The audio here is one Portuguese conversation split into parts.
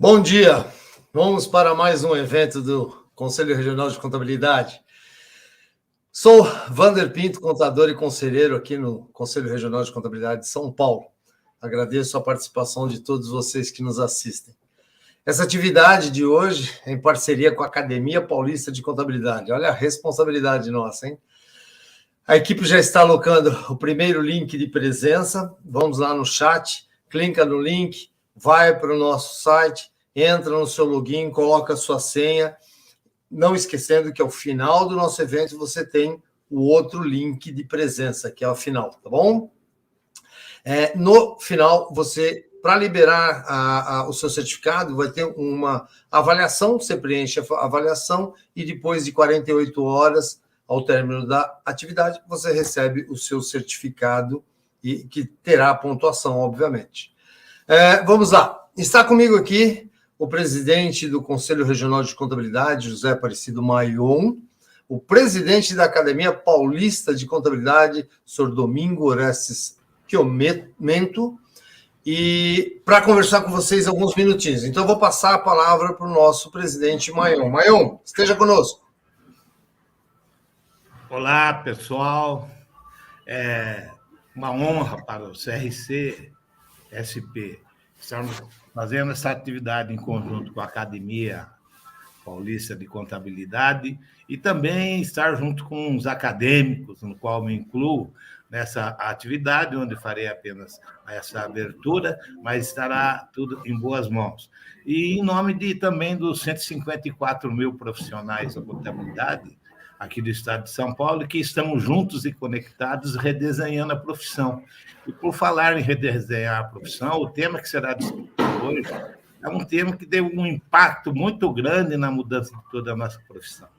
Bom dia, vamos para mais um evento do Conselho Regional de Contabilidade. Sou Wander Pinto, contador e conselheiro aqui no Conselho Regional de Contabilidade de São Paulo. Agradeço a participação de todos vocês que nos assistem. Essa atividade de hoje é em parceria com a Academia Paulista de Contabilidade. Olha a responsabilidade nossa, hein? A equipe já está alocando o primeiro link de presença. Vamos lá no chat, clica no link, vai para o nosso site, entra no seu login, coloca a sua senha. Não esquecendo que ao final do nosso evento você tem o outro link de presença, que é o final, tá bom? No final, você, para liberar o seu certificado, vai ter uma avaliação, você preenche a avaliação e depois de 48 horas, ao término da atividade, você recebe o seu certificado e que terá a pontuação, obviamente. Vamos lá. Está comigo aqui o presidente do Conselho Regional de Contabilidade, José Aparecido Maion, o presidente da Academia Paulista de Contabilidade, Sr. Domingo Orestes Chiomento, e para conversar com vocês alguns minutinhos. Então, vou passar a palavra para o nosso presidente Maion. Maion, esteja conosco. Olá, pessoal. É uma honra para o CRC-SP estarmos fazendo essa atividade em conjunto com a Academia Paulista de Contabilidade e também estar junto com os acadêmicos, no qual me incluo nessa atividade, onde farei apenas essa abertura, mas estará tudo em boas mãos. E em nome também dos 154 mil profissionais da contabilidade, aqui do estado de São Paulo, que estamos juntos e conectados redesenhando a profissão. E por falar em redesenhar a profissão, o tema que será discutido hoje é um tema que deu um impacto muito grande na mudança de toda a nossa profissão.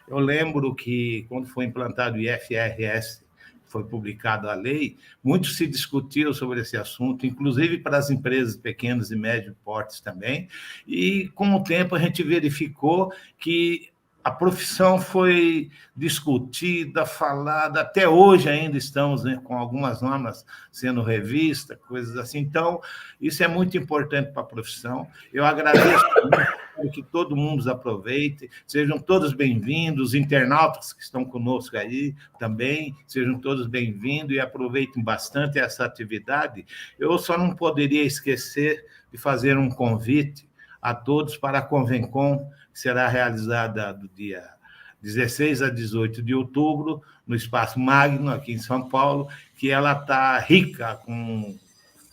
Eu lembro que, quando foi implantado o IFRS, foi publicada a lei, muito se discutiu sobre esse assunto, inclusive para as empresas pequenas e médio portes também, e com o tempo a gente verificou que a profissão foi discutida, falada, até hoje ainda estamos, né, com algumas normas sendo revistas, coisas assim. Então, isso é muito importante para a profissão. Eu agradeço que todo mundo os aproveite, sejam todos bem-vindos, os internautas que estão conosco aí também, sejam todos bem-vindos e aproveitem bastante essa atividade. Eu só não poderia esquecer de fazer um convite a todos para a Convencom, que será realizada do dia 16 a 18 de outubro, no Espaço Magno, aqui em São Paulo, que ela está rica com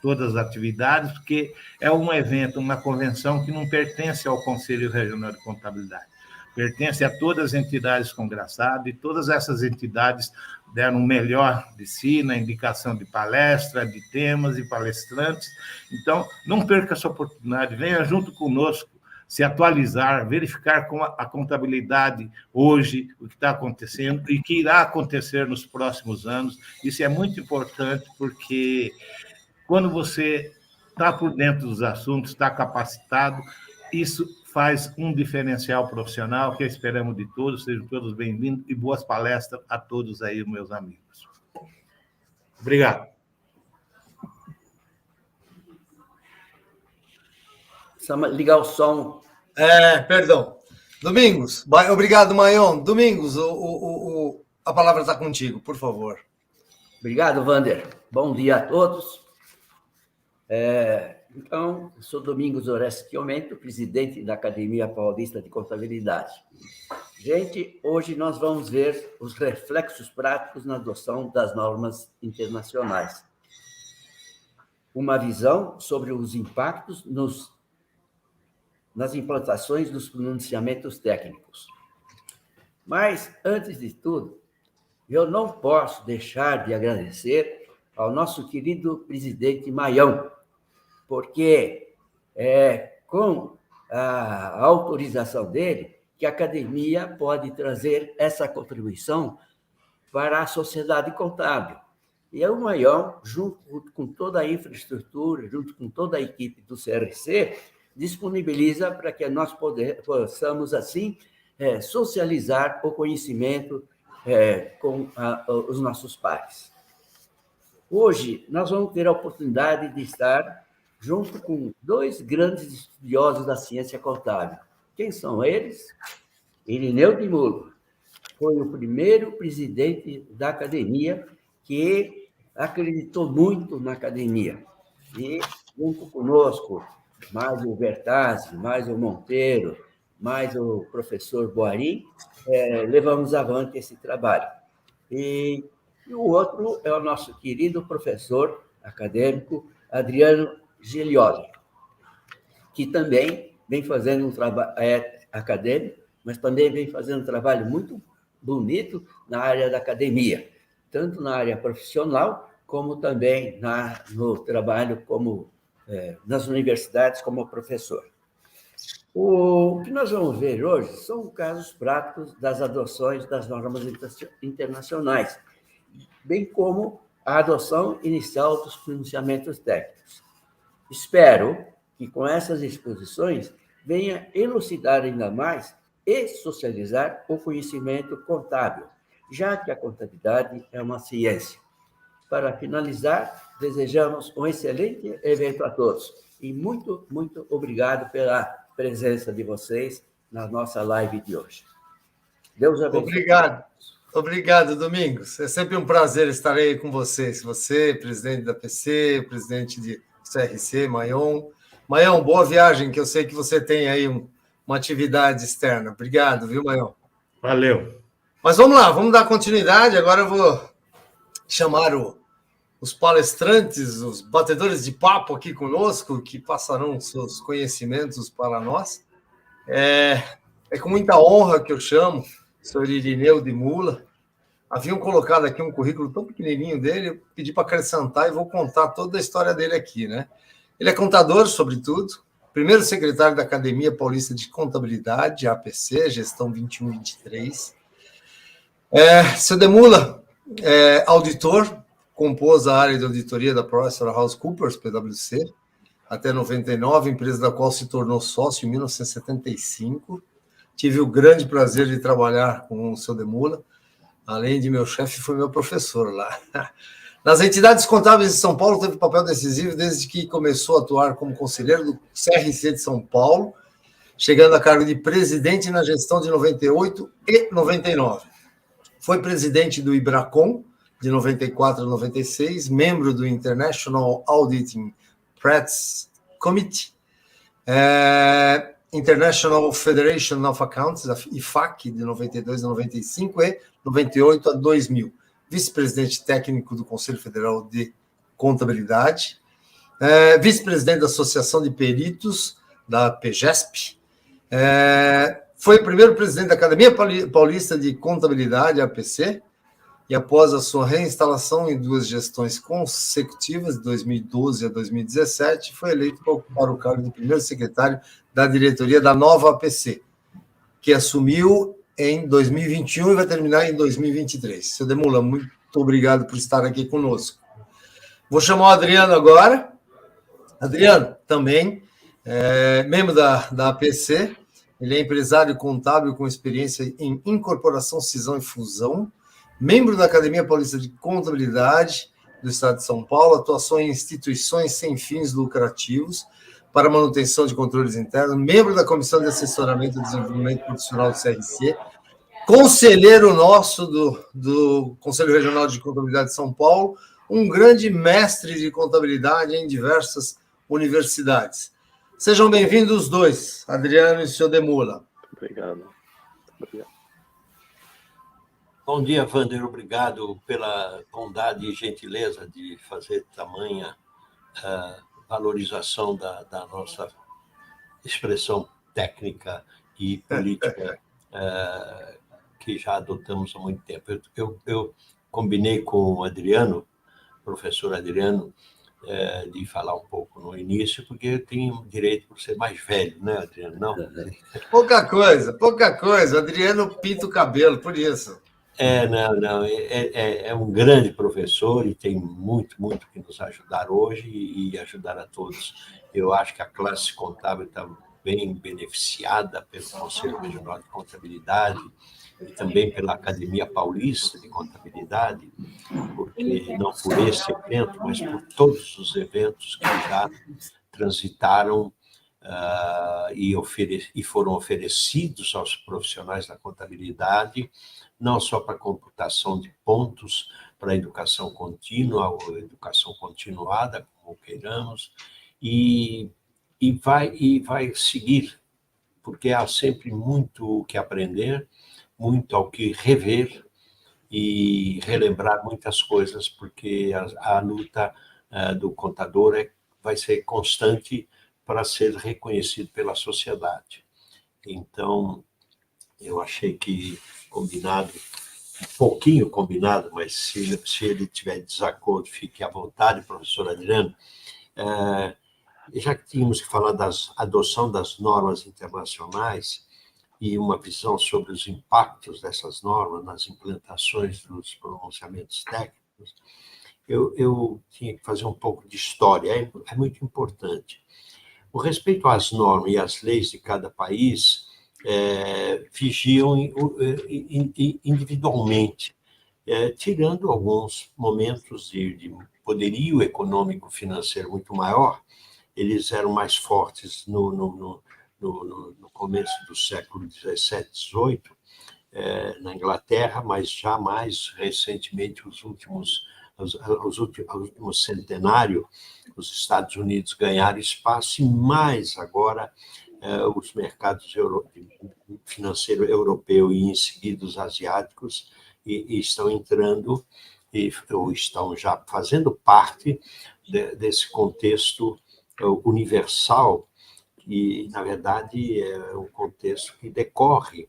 todas as atividades, porque é um evento, uma convenção que não pertence ao Conselho Regional de Contabilidade, pertence a todas as entidades congraçadas, e todas essas entidades deram o melhor de si na indicação de palestra, de temas e palestrantes. Então, não perca essa oportunidade, venha junto conosco, se atualizar, verificar como a contabilidade hoje, o que está acontecendo e o que irá acontecer nos próximos anos. Isso é muito importante, porque quando você está por dentro dos assuntos, está capacitado, isso faz um diferencial profissional que esperamos de todos. Sejam todos bem-vindos e boas palestras a todos aí, meus amigos. Obrigado. Ligar o som. Perdão. Domingos, obrigado, Maion. Domingos, a palavra está contigo, por favor. Obrigado, Wander. Bom dia a todos. Então, eu sou Domingos Orestes Chiomento, presidente da Academia Paulista de Contabilidade. Gente, hoje nós vamos ver os reflexos práticos na adoção das normas internacionais. Uma visão sobre os impactos nas implantações dos pronunciamentos técnicos. Mas, antes de tudo, eu não posso deixar de agradecer ao nosso querido presidente Maion, porque com a autorização dele, que a academia pode trazer essa contribuição para a sociedade contábil. E o Maion, junto com toda a infraestrutura, junto com toda a equipe do CRC, disponibiliza para que nós possamos, assim, socializar o conhecimento com os nossos pares. Hoje, nós vamos ter a oportunidade de estar junto com dois grandes estudiosos da ciência contábil. Quem são eles? Irineu de Mulo. Foi o primeiro presidente da academia que acreditou muito na academia. E, junto conosco, mais o Bertazzi, mais o Monteiro, mais o professor Boarim, levamos avante esse trabalho. E o outro é o nosso querido professor acadêmico Adriano Gilioli, que também vem fazendo um trabalho acadêmico, mas também vem fazendo um trabalho muito bonito na área da academia, tanto na área profissional, como também no trabalho nas universidades como professor. O que nós vamos ver hoje são casos práticos das adoções das normas internacionais, bem como a adoção inicial dos pronunciamentos técnicos. Espero que com essas exposições venha elucidar ainda mais e socializar o conhecimento contábil, já que a contabilidade é uma ciência. Para finalizar, desejamos um excelente evento a todos e muito, muito obrigado pela presença de vocês na nossa live de hoje. Deus abençoe. Obrigado. Obrigado, Domingos. É sempre um prazer estar aí com vocês. Você, presidente da PC, presidente de CRC, Maion. Maion, boa viagem, que eu sei que você tem aí uma atividade externa. Obrigado, viu, Maion? Valeu. Mas vamos lá, vamos dar continuidade. Agora eu vou chamar os palestrantes, os batedores de papo aqui conosco, que passarão seus conhecimentos para nós. É com muita honra que eu chamo o senhor Irineu de Mula. Haviam colocado aqui um currículo tão pequenininho dele, eu pedi para acrescentar e vou contar toda a história dele aqui, né? Ele é contador, sobretudo, primeiro secretário da Academia Paulista de Contabilidade, APC, gestão 21-23. Seu de Mula é auditor, compôs a área de auditoria da PricewaterhouseCoopers, PwC, até 99, empresa da qual se tornou sócio em 1975. Tive o grande prazer de trabalhar com o seu de Mula. Além de meu chefe, foi meu professor lá. Nas entidades contábeis de São Paulo, teve papel decisivo desde que começou a atuar como conselheiro do CRC de São Paulo, chegando a cargo de presidente na gestão de 98 e 99. Foi presidente do IBRACON, de 94 a 96, membro do International Auditing Practice Committee, International Federation of Accountants, IFAC, de 92 a 95 e 98 a 2000. Vice-presidente técnico do Conselho Federal de Contabilidade, vice-presidente da Associação de Peritos, da PGESP, foi o primeiro presidente da Academia Paulista de Contabilidade, APC, e após a sua reinstalação em duas gestões consecutivas, de 2012 a 2017, foi eleito para ocupar o cargo de primeiro secretário da diretoria da nova APC, que assumiu em 2021 e vai terminar em 2023. Seu de Mula, muito obrigado por estar aqui conosco. Vou chamar o Adriano agora. Adriano, também, membro da APC, ele é empresário contábil com experiência em incorporação, cisão e fusão, membro da Academia Paulista de Contabilidade do Estado de São Paulo, atuação em instituições sem fins lucrativos para manutenção de controles internos, membro da Comissão de Assessoramento e Desenvolvimento Profissional do CRC, conselheiro nosso do Conselho Regional de Contabilidade de São Paulo, um grande mestre de contabilidade em diversas universidades. Sejam bem-vindos os dois, Adriano e seu de Mula. Obrigado. Bom dia, Wander. Obrigado pela bondade e gentileza de fazer tamanha valorização da nossa expressão técnica e política que já adotamos há muito tempo. Eu combinei com o Adriano, professor Adriano, de falar um pouco no início, porque eu tenho direito por ser mais velho, né, Adriano? Não? Pouca coisa. Adriano pinta o cabelo, por isso. Não. É um grande professor e tem muito que nos ajudar hoje e ajudar a todos. Eu acho que a classe contábil está bem beneficiada pelo Conselho Regional de Contabilidade e também pela Academia Paulista de Contabilidade, porque não por esse evento, mas por todos os eventos que já transitaram e foram oferecidos aos profissionais da contabilidade, não só para computação de pontos, para educação contínua ou educação continuada, como queiramos, e vai seguir, porque há sempre muito o que aprender, muito ao que rever e relembrar muitas coisas, porque a luta do contador vai ser constante para ser reconhecido pela sociedade. Então, eu achei que combinado, um pouquinho combinado, mas se ele tiver desacordo, fique à vontade, professor Adriano, já que tínhamos que falar da adoção das normas internacionais e uma visão sobre os impactos dessas normas nas implantações dos pronunciamentos técnicos, eu tinha que fazer um pouco de história, é muito importante. O respeito às normas e às leis de cada país vigiam individualmente, tirando alguns momentos de poderio econômico financeiro muito maior. Eles eram mais fortes no começo do século XVII, XVIII, na Inglaterra, mas já mais recentemente, os últimos centenário, os Estados Unidos ganharam espaço, e mais agora os mercados financeiro europeu e, em seguida, os asiáticos, e estão entrando, ou estão já fazendo parte desse contexto universal, que, na verdade, é um contexto que decorre,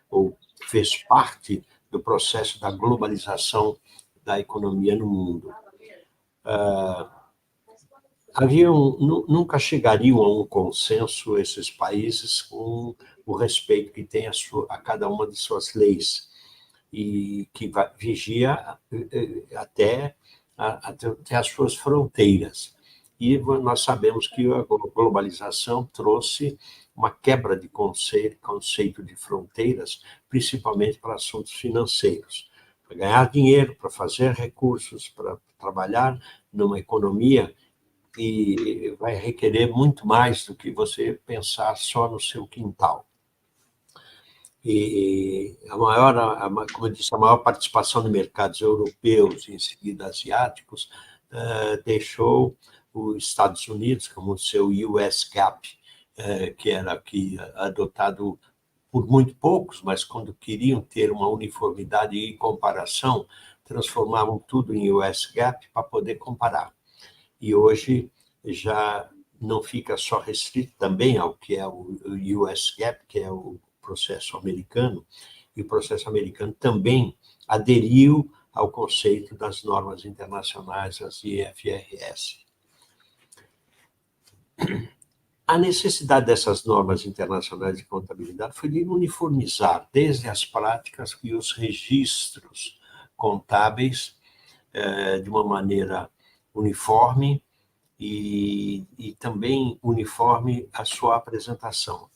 ou fez parte do processo da globalização da economia no mundo. Nunca chegariam a um consenso esses países com o respeito que tem a cada uma de suas leis, e que vigia até as suas fronteiras. E nós sabemos que a globalização trouxe uma quebra de conceito de fronteiras, principalmente para assuntos financeiros. Para ganhar dinheiro, para fazer recursos, para trabalhar numa economia, e vai requerer muito mais do que você pensar só no seu quintal. E como eu disse, a maior participação de mercados europeus e, em seguida, asiáticos, deixou os Estados Unidos como o seu US GAAP, que era aqui adotado por muito poucos, mas quando queriam ter uma uniformidade e comparação, transformavam tudo em US GAAP para poder comparar. E hoje já não fica só restrito também ao que é o US GAAP, que é o processo americano, e o processo americano também aderiu ao conceito das normas internacionais, as IFRS. A necessidade dessas normas internacionais de contabilidade foi de uniformizar desde as práticas e os registros contábeis de uma maneira uniforme e também uniforme a sua apresentação.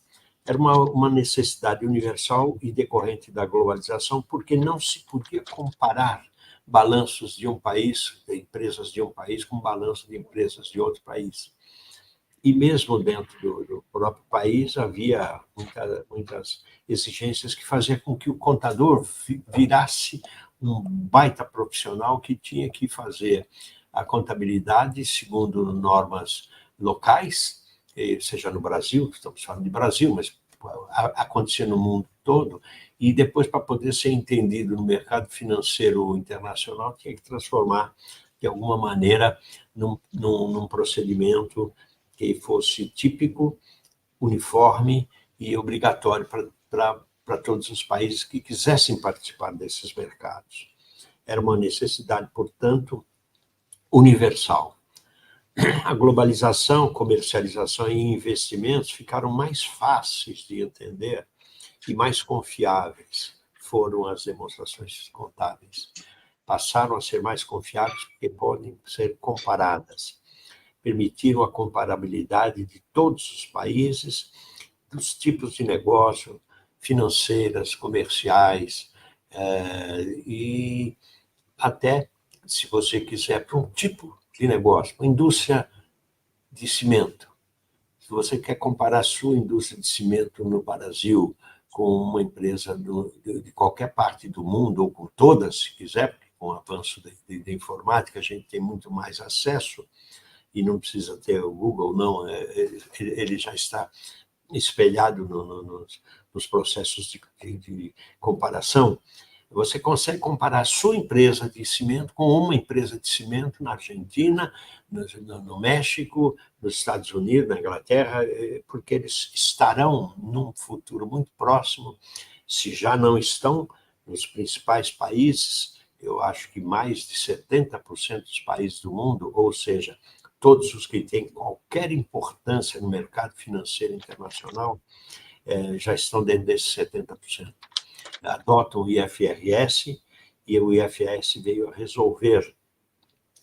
Era uma necessidade universal e decorrente da globalização, porque não se podia comparar balanços de um país, de empresas de um país, com balanços de empresas de outro país. E mesmo dentro do próprio país havia muitas exigências que faziam com que o contador virasse um baita profissional que tinha que fazer a contabilidade segundo normas locais, seja no Brasil, estamos falando de Brasil, mas acontecia no mundo todo, e depois, para poder ser entendido no mercado financeiro internacional, tinha que transformar, de alguma maneira, num procedimento que fosse típico, uniforme e obrigatório para todos os países que quisessem participar desses mercados. Era uma necessidade, portanto, universal. A globalização, comercialização e investimentos ficaram mais fáceis de entender e mais confiáveis. Foram as demonstrações contábeis. Passaram a ser mais confiáveis porque podem ser comparadas. Permitiram a comparabilidade de todos os países, dos tipos de negócio, financeiras, comerciais, e até, se você quiser, para um tipo de negócio, uma indústria de cimento, Se você quer comparar a sua indústria de cimento no Brasil com uma empresa de qualquer parte do mundo, ou com todas, se quiser, porque com o avanço da informática a gente tem muito mais acesso, e não precisa ter o Google, não, ele já está espelhado nos processos de comparação. Você consegue comparar a sua empresa de cimento com uma empresa de cimento na Argentina, no México, nos Estados Unidos, na Inglaterra, porque eles estarão, num futuro muito próximo, se já não estão, nos principais países. Eu acho que mais de 70% dos países do mundo, ou seja, todos os que têm qualquer importância no mercado financeiro internacional, já estão dentro desses 70%. Adotam o IFRS, e o IFRS veio a resolver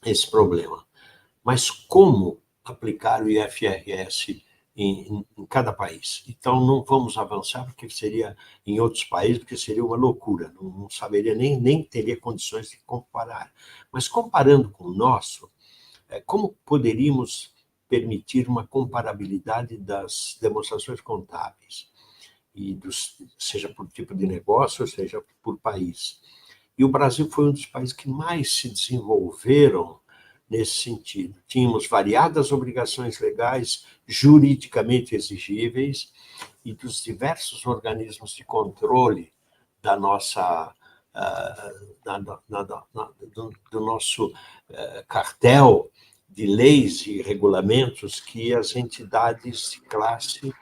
esse problema. Mas como aplicar o IFRS em cada país? Então, não vamos avançar, porque seria em outros países, porque seria uma loucura, não saberia, nem teria condições de comparar. Mas comparando com o nosso, como poderíamos permitir uma comparabilidade das demonstrações contábeis, seja por tipo de negócio, seja por país? E o Brasil foi um dos países que mais se desenvolveram nesse sentido. Tínhamos variadas obrigações legais juridicamente exigíveis, e dos diversos organismos de controle da nossa do nosso cartel de leis e regulamentos que as entidades de classe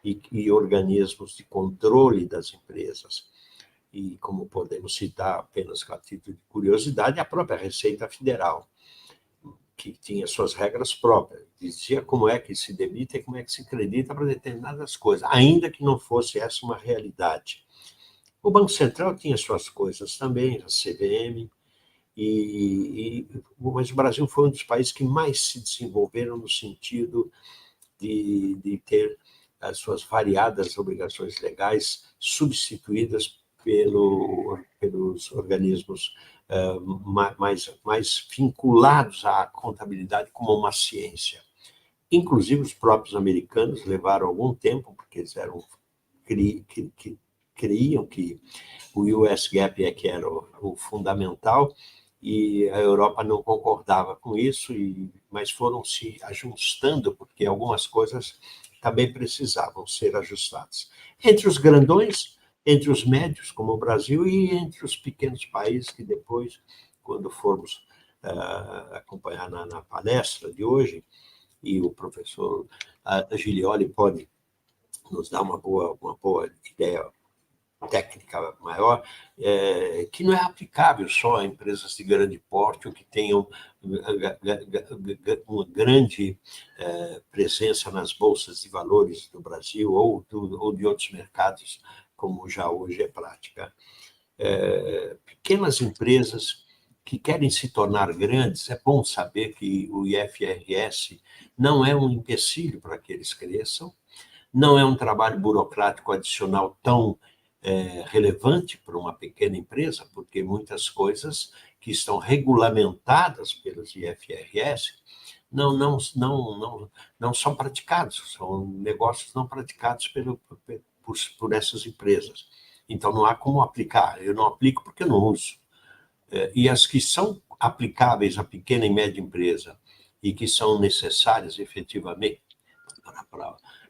e organismos de controle das empresas. E, como podemos citar apenas com a título de curiosidade, a própria Receita Federal, que tinha suas regras próprias, dizia como é que se debita e como é que se acredita para determinadas coisas, ainda que não fosse essa uma realidade. O Banco Central tinha suas coisas também, a CVM, mas o Brasil foi um dos países que mais se desenvolveram no sentido de ter as suas variadas obrigações legais substituídas pelos organismos mais vinculados à contabilidade como uma ciência. Inclusive, os próprios americanos levaram algum tempo, porque eles criam que o US GAAP é que era o fundamental, e a Europa não concordava com isso, mas foram se ajustando, porque algumas coisas também precisavam ser ajustadas. Entre os grandões, entre os médios, como o Brasil, e entre os pequenos países que depois, quando formos acompanhar na palestra de hoje, e o professor Gilioli pode nos dar uma boa ideia técnica maior, que não é aplicável só a empresas de grande porte ou que tenham uma grande presença nas bolsas de valores do Brasil ou de outros mercados, como já hoje é prática. Pequenas empresas que querem se tornar grandes, é bom saber que o IFRS não é um empecilho para que eles cresçam, não é um trabalho burocrático adicional tão relevante para uma pequena empresa, porque muitas coisas que estão regulamentadas pelos IFRS não são praticados, são negócios não praticados por essas empresas. Então, não há como aplicar. Eu não aplico porque eu não uso. E as que são aplicáveis à pequena e média empresa e que são necessárias efetivamente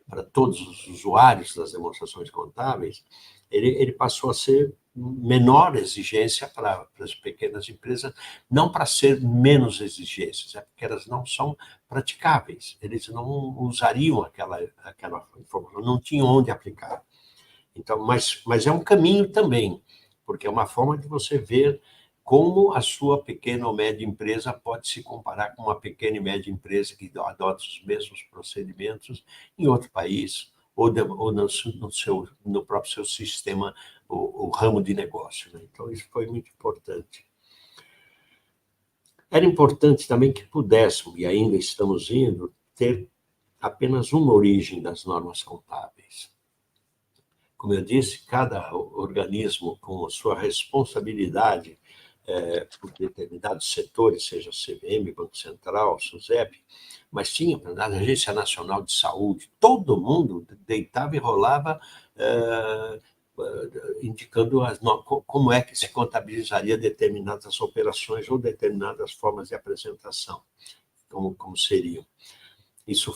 para todos os usuários das demonstrações contábeis, ele passou a ser menor exigência para as pequenas empresas, não para ser menos exigências, é porque elas não são praticáveis, eles não usariam aquela informação, não tinham onde aplicar. Então, mas é um caminho também, porque é uma forma de você ver como a sua pequena ou média empresa pode se comparar com uma pequena e média empresa que adota os mesmos procedimentos em outro país, ou no próprio seu sistema, o ramo de negócio. Né? Então, isso foi muito importante. Era importante também que pudéssemos, e ainda estamos indo, ter apenas uma origem das normas contábeis. Como eu disse, cada organismo com a sua responsabilidade por determinados setores, seja CVM, Banco Central, SUSEP, mas tinha a Agência Nacional de Saúde, todo mundo deitava e rolava, indicando como é que se contabilizaria determinadas operações ou determinadas formas de apresentação, como seriam. Isso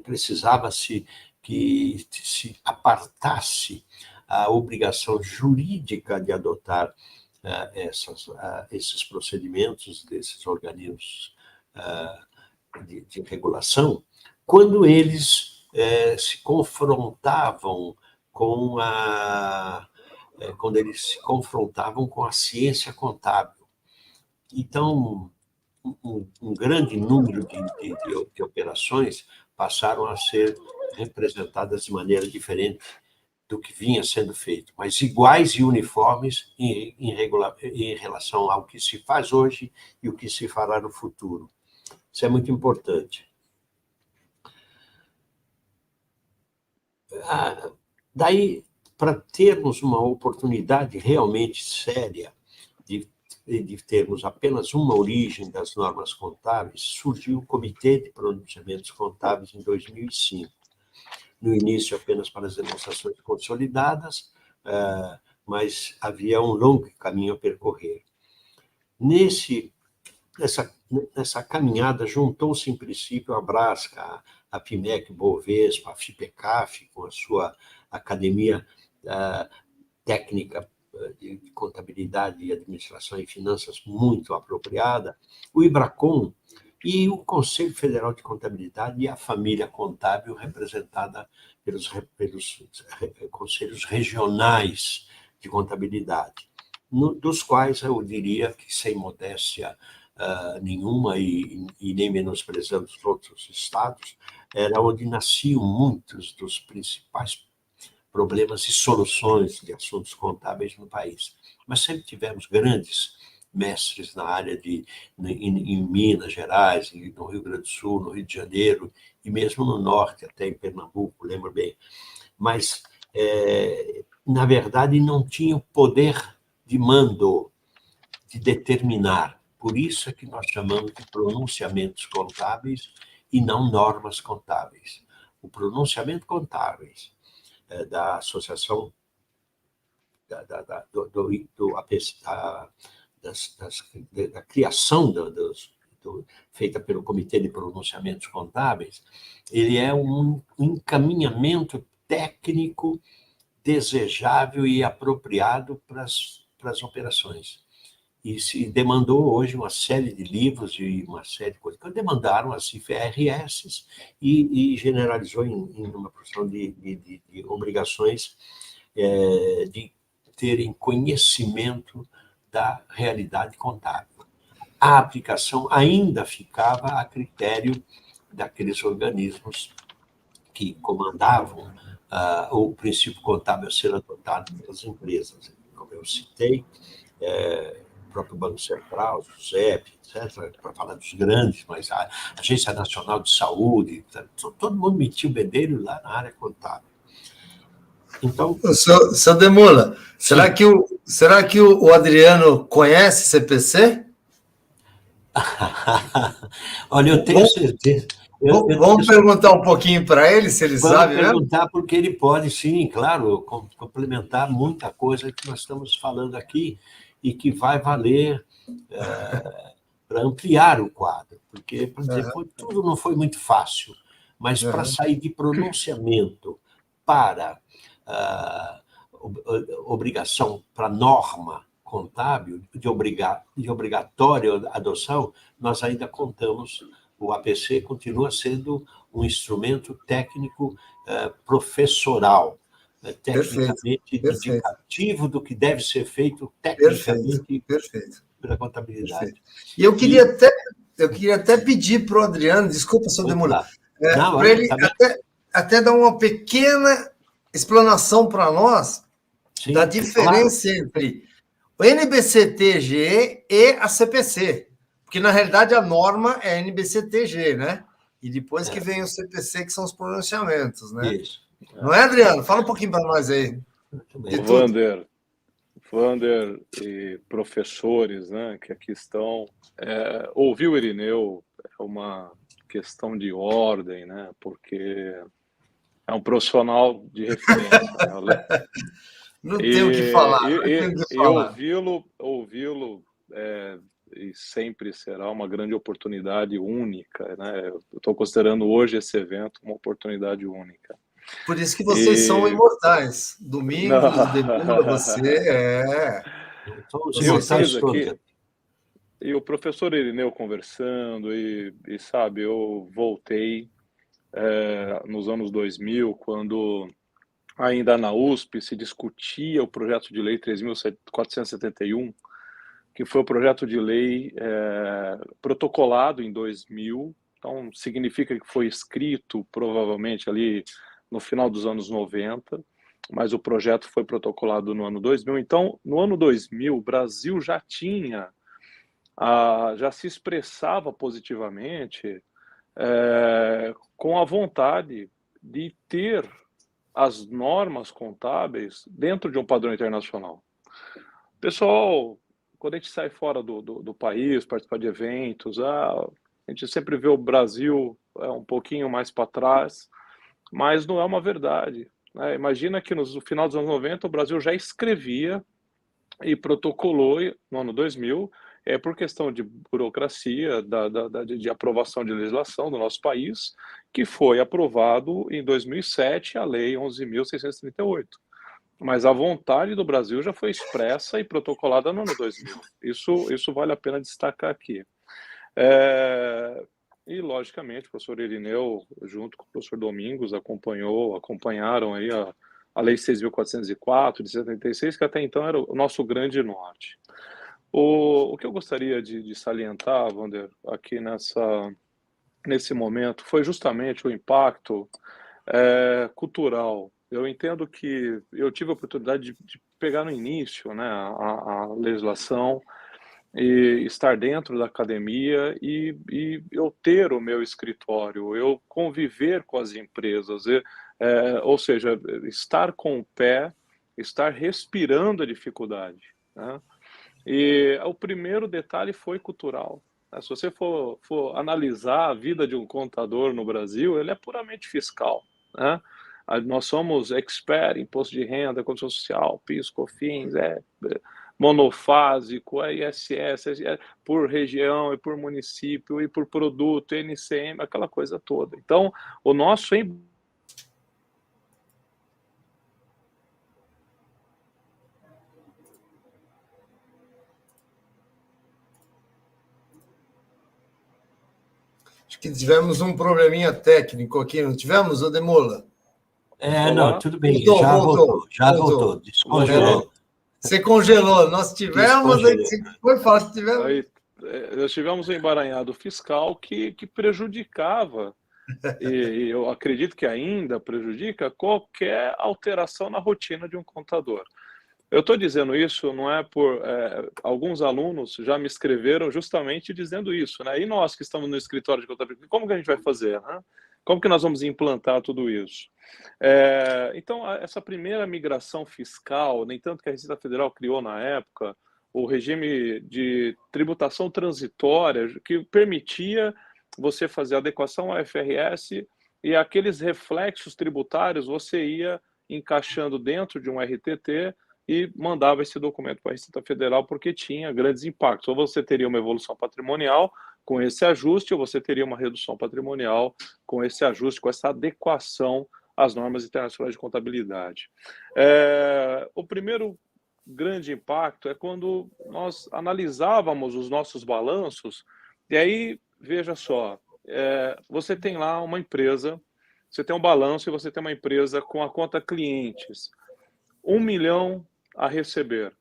precisava-se que se apartasse a obrigação jurídica de adotar esses procedimentos desses organismos de regulação, quando eles se confrontavam quando eles se confrontavam com a ciência contábil. Então, um grande número de operações passaram a ser representadas de maneira diferente do que vinha sendo feito, mas iguais e uniformes em relação ao que se faz hoje e o que se fará no futuro. Isso é muito importante. Daí, para termos uma oportunidade realmente séria de termos apenas uma origem das normas contábeis, surgiu o Comitê de Pronunciamentos Contábeis em 2005. No início, apenas para as demonstrações consolidadas, mas havia um longo caminho a percorrer. Nessa caminhada, juntou-se, em princípio, a Brasca, a PIMEC Bovespa, a FIPECAF, com a sua Academia Técnica de Contabilidade e Administração e Finanças muito apropriada, o IBRACON e o Conselho Federal de Contabilidade e a família contábil representada pelos conselhos regionais de contabilidade, dos quais eu diria que, sem modéstia nenhuma e nem menosprezando os outros estados, era onde nasciam muitos dos principais problemas e soluções de assuntos contábeis no país. Mas sempre tivemos grandes mestres na área em Minas Gerais, no Rio Grande do Sul, no Rio de Janeiro, e mesmo no Norte, até em Pernambuco, lembro bem. Mas, na verdade, não tinha o poder de mando, de determinar. Por isso é que nós chamamos de pronunciamentos contábeis e não normas contábeis. O pronunciamento contábeis da Associação da criação feita pelo Comitê de Pronunciamentos Contábeis, ele é um encaminhamento técnico desejável e apropriado para as operações. E se demandou hoje uma série de livros e uma série de coisas que demandaram as IFRS e generalizou em uma porção de obrigações de terem conhecimento da realidade contábil. A aplicação ainda ficava a critério daqueles organismos que comandavam o princípio contábil a ser adotado pelas empresas. Como eu citei, o próprio Banco Central, o SUSEP, etc., para falar dos grandes, mas a Agência Nacional de Saúde, todo mundo metia o bedelho lá na área contábil. Então, Seu Demola, será que o Adriano conhece CPC? Olha, eu tenho certeza. Vamos perguntar um pouquinho para ele, se ele sabe, né? Vamos perguntar, porque ele pode, sim, claro, complementar muita coisa que nós estamos falando aqui e que vai valer para ampliar o quadro, porque, para dizer, tudo não foi muito fácil, mas para sair de pronunciamento para obrigação, para norma contábil, de obrigatória adoção, nós ainda contamos, o APC continua sendo um instrumento técnico professoral, tecnicamente indicativo do que deve ser feito tecnicamente pela contabilidade. Perfeito. E eu queria até pedir para o Adriano, desculpa, seu Demola, para ele até dar uma pequena explanação para nós da diferença entre o NBC-TG e a CPC, porque, na realidade, a norma é NBC-TG, né? E depois que vem o CPC, que são os pronunciamentos, né? Isso. Não é, Adriano? Fala um pouquinho para nós aí. Wander e professores, né, que aqui estão. Ouvir o Irineu é uma questão de ordem, né, porque é um profissional de referência, né? Não tenho o que falar, não tenho o que E falar. ouvi-lo e sempre será uma grande oportunidade única, né? Eu estou considerando hoje esse evento uma oportunidade única. Por isso que vocês são imortais. Domingos, Demula, você Somos Eu imortais fiz todos. aqui, e o professor Irineu conversando, sabe, eu voltei nos anos 2000, quando ainda na USP se discutia o projeto de lei 3.471, que foi o projeto de lei protocolado em 2000, então significa que foi escrito provavelmente ali no final dos anos 90, mas o projeto foi protocolado no ano 2000. Então, no ano 2000, o Brasil já tinha, já se expressava positivamente com a vontade de ter as normas contábeis dentro de um padrão internacional. Pessoal, quando a gente sai fora do país, participar de eventos, a gente sempre vê o Brasil um pouquinho mais para trás, mas não é uma verdade, né? Imagina que no final dos anos 90 o Brasil já escrevia e protocolou no ano 2000, por questão de burocracia, de aprovação de legislação do nosso país, que foi aprovado em 2007 a Lei 11.638. Mas a vontade do Brasil já foi expressa e protocolada no ano 2000. Isso vale a pena destacar aqui. E, logicamente, o professor Irineu, junto com o professor Domingos, acompanharam aí a Lei 6.404, de 76, que até então era o nosso grande norte. O que eu gostaria de salientar, Wander, aqui nesse momento, foi justamente o impacto cultural. Eu entendo que eu tive a oportunidade de pegar no início, né, a legislação e estar dentro da academia e eu ter o meu escritório, eu conviver com as empresas, ou seja, estar com o pé, estar respirando a dificuldade, né? E o primeiro detalhe foi cultural. Se você for analisar a vida de um contador no Brasil, ele é puramente fiscal, né? Nós somos expert em imposto de renda, contribuição social, PIS, COFINS, monofásico, ISS, por região e por município e por produto, NCM, aquela coisa toda. Então, o nosso Acho que tivemos um probleminha técnico aqui, não tivemos, Demula? Não, tudo bem, Voltou. voltou, descongelou. Você congelou, nós tivemos, aí você foi falar que tivemos. Aí, nós tivemos um emaranhado fiscal que prejudicava, e eu acredito que ainda prejudica, qualquer alteração na rotina de um contador. Eu estou dizendo isso não é por... alguns alunos já me escreveram justamente dizendo isso, né? E nós que estamos no escritório de contabilidade, como que a gente vai fazer, né? Como que nós vamos implantar tudo isso? Então, essa primeira migração fiscal, nem tanto que a Receita Federal criou na época, o regime de tributação transitória, que permitia você fazer adequação ao FRS e aqueles reflexos tributários você ia encaixando dentro de um RTT e mandava esse documento para a Receita Federal porque tinha grandes impactos. Ou você teria uma evolução patrimonial com esse ajuste, ou você teria uma redução patrimonial com esse ajuste, com essa adequação às normas internacionais de contabilidade. O primeiro grande impacto é quando nós analisávamos os nossos balanços, e aí, veja só, você tem lá uma empresa, você tem um balanço e você tem uma empresa com a conta clientes, 1 milhão a receber,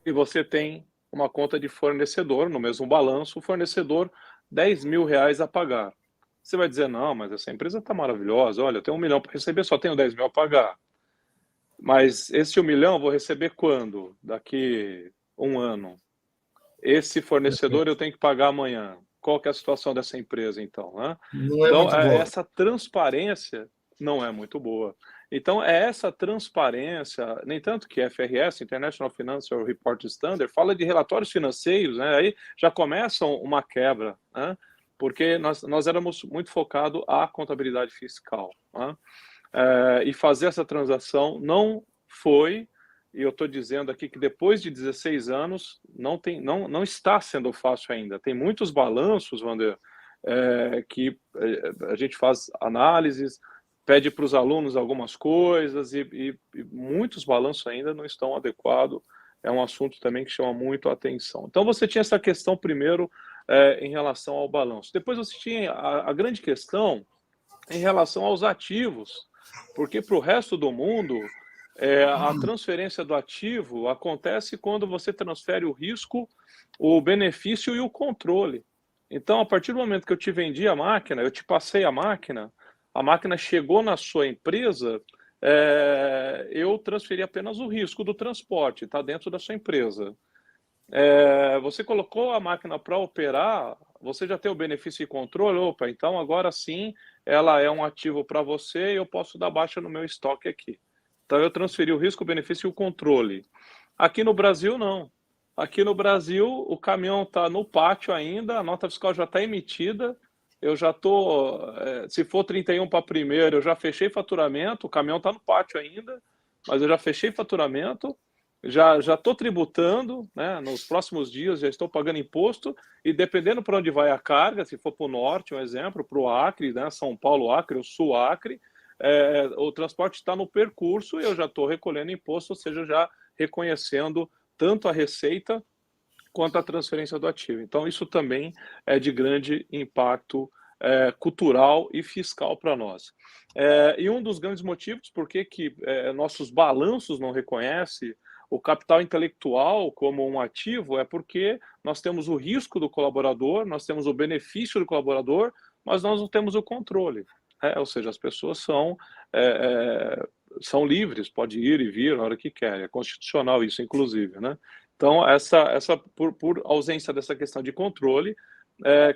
e você tem uma conta de fornecedor, no mesmo balanço, o fornecedor, 10 mil reais a pagar. Você vai dizer, não, mas essa empresa está maravilhosa, olha, eu tenho 1 milhão para receber, só tenho 10 mil a pagar. Mas esse 1 milhão eu vou receber quando? Daqui 1 ano. Esse fornecedor eu tenho que pagar amanhã. Qual que é a situação dessa empresa, então? Né? Não é então, muito boa. essa transparência não é muito boa. Então, é essa transparência, nem tanto que a FRS, International Financial Reporting Standard, fala de relatórios financeiros, né? Aí já começa uma quebra, né? Porque nós éramos muito focados à contabilidade fiscal, né? E fazer essa transação não foi, e eu estou dizendo aqui que depois de 16 anos, não está sendo fácil ainda. Tem muitos balanços, Wander, que a gente faz análises, pede para os alunos algumas coisas, e muitos balanços ainda não estão adequados. É um assunto também que chama muito a atenção. Então, você tinha essa questão primeiro em relação ao balanço. Depois você tinha a grande questão em relação aos ativos, porque para o resto do mundo, a transferência do ativo acontece quando você transfere o risco, o benefício e o controle. Então, a partir do momento que eu te vendi a máquina, eu te passei a máquina chegou na sua empresa, eu transferi apenas o risco do transporte, está dentro da sua empresa. Você colocou a máquina para operar, você já tem o benefício e controle, opa, então agora sim ela é um ativo para você e eu posso dar baixa no meu estoque aqui. Então eu transferi o risco, o benefício e o controle. Aqui no Brasil, não. Aqui no Brasil, o caminhão está no pátio ainda, a nota fiscal já está emitida, eu já estou, se for 31 para primeiro, eu já fechei faturamento, o caminhão está no pátio ainda, mas eu já fechei faturamento, já estou tributando, né, nos próximos dias já estou pagando imposto, e dependendo para onde vai a carga, se for para o norte, um exemplo, para o Acre, né, São Paulo, Acre, o Sul Acre, o transporte está no percurso e eu já estou recolhendo imposto, ou seja, já reconhecendo tanto a receita quanto a transferência do ativo. Então, isso também é de grande impacto cultural e fiscal para nós. E um dos grandes motivos por que nossos balanços não reconhecem o capital intelectual como um ativo é porque nós temos o risco do colaborador, nós temos o benefício do colaborador, mas nós não temos o controle. Ou seja, as pessoas são livres, pode ir e vir na hora que quer. É constitucional isso, inclusive, né? Então, por ausência dessa questão de controle,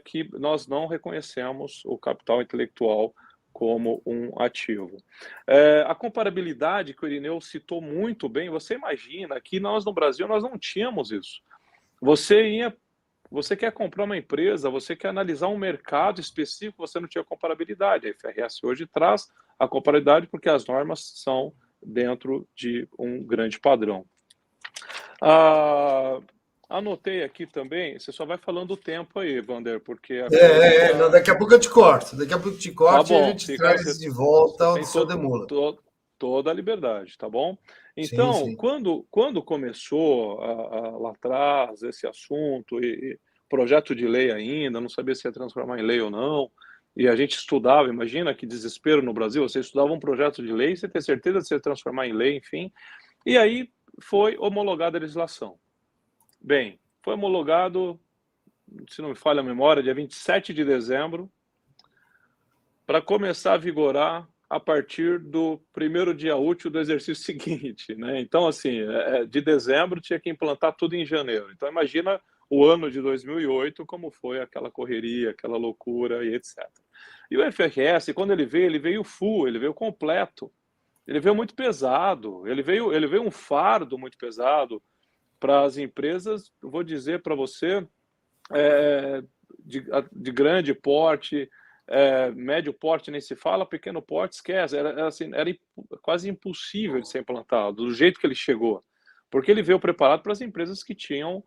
que nós não reconhecemos o capital intelectual como um ativo. A comparabilidade que o Irineu citou muito bem, você imagina que nós no Brasil nós não tínhamos isso. Você quer comprar uma empresa, você quer analisar um mercado específico, você não tinha comparabilidade. A FRS hoje traz a comparabilidade porque as normas são dentro de um grande padrão. Anotei aqui também, você só vai falando o tempo aí, Wander, porque... Não, daqui a pouco eu te corto. Daqui a pouco eu te corto tá bom, e a gente traz de volta o seu Demula. Toda a liberdade, tá bom? Então, sim. Quando começou lá atrás esse assunto, e projeto de lei ainda, não sabia se ia transformar em lei ou não, e a gente estudava, imagina que desespero no Brasil, você estudava um projeto de lei, você tem certeza de se transformar em lei, enfim, e aí foi homologada a legislação. Bem, foi homologado, se não me falha a memória, dia 27 de dezembro, para começar a vigorar a partir do primeiro dia útil do exercício seguinte, né? Então, assim, de dezembro tinha que implantar tudo em janeiro. Então, imagina o ano de 2008, como foi aquela correria, aquela loucura e etc. E o FRS, quando ele veio full, ele veio completo, ele veio muito pesado, ele veio um fardo muito pesado para as empresas, vou dizer para você, de grande porte, médio porte nem se fala, pequeno porte esquece, era quase impossível de ser implantado, do jeito que ele chegou, porque ele veio preparado para as empresas que tinham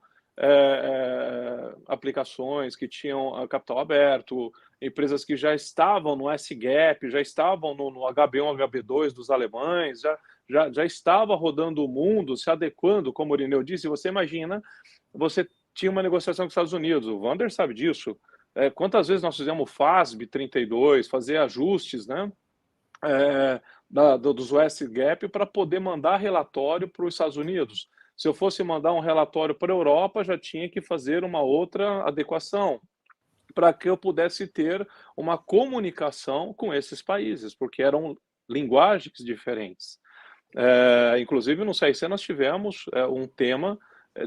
aplicações, que tinham capital aberto, empresas que já estavam no S-Gap, já estavam no HB1, HB2 dos alemães, já estava rodando o mundo, se adequando, como o Irineu disse. Você imagina, você tinha uma negociação com os Estados Unidos, o Wander sabe disso, quantas vezes nós fizemos FASB 32, fazer ajustes, né, dos US-Gap para poder mandar relatório para os Estados Unidos. Se eu fosse mandar um relatório para a Europa, já tinha que fazer uma outra adequação para que eu pudesse ter uma comunicação com esses países, porque eram linguagens diferentes. Inclusive, no CIC nós tivemos um tema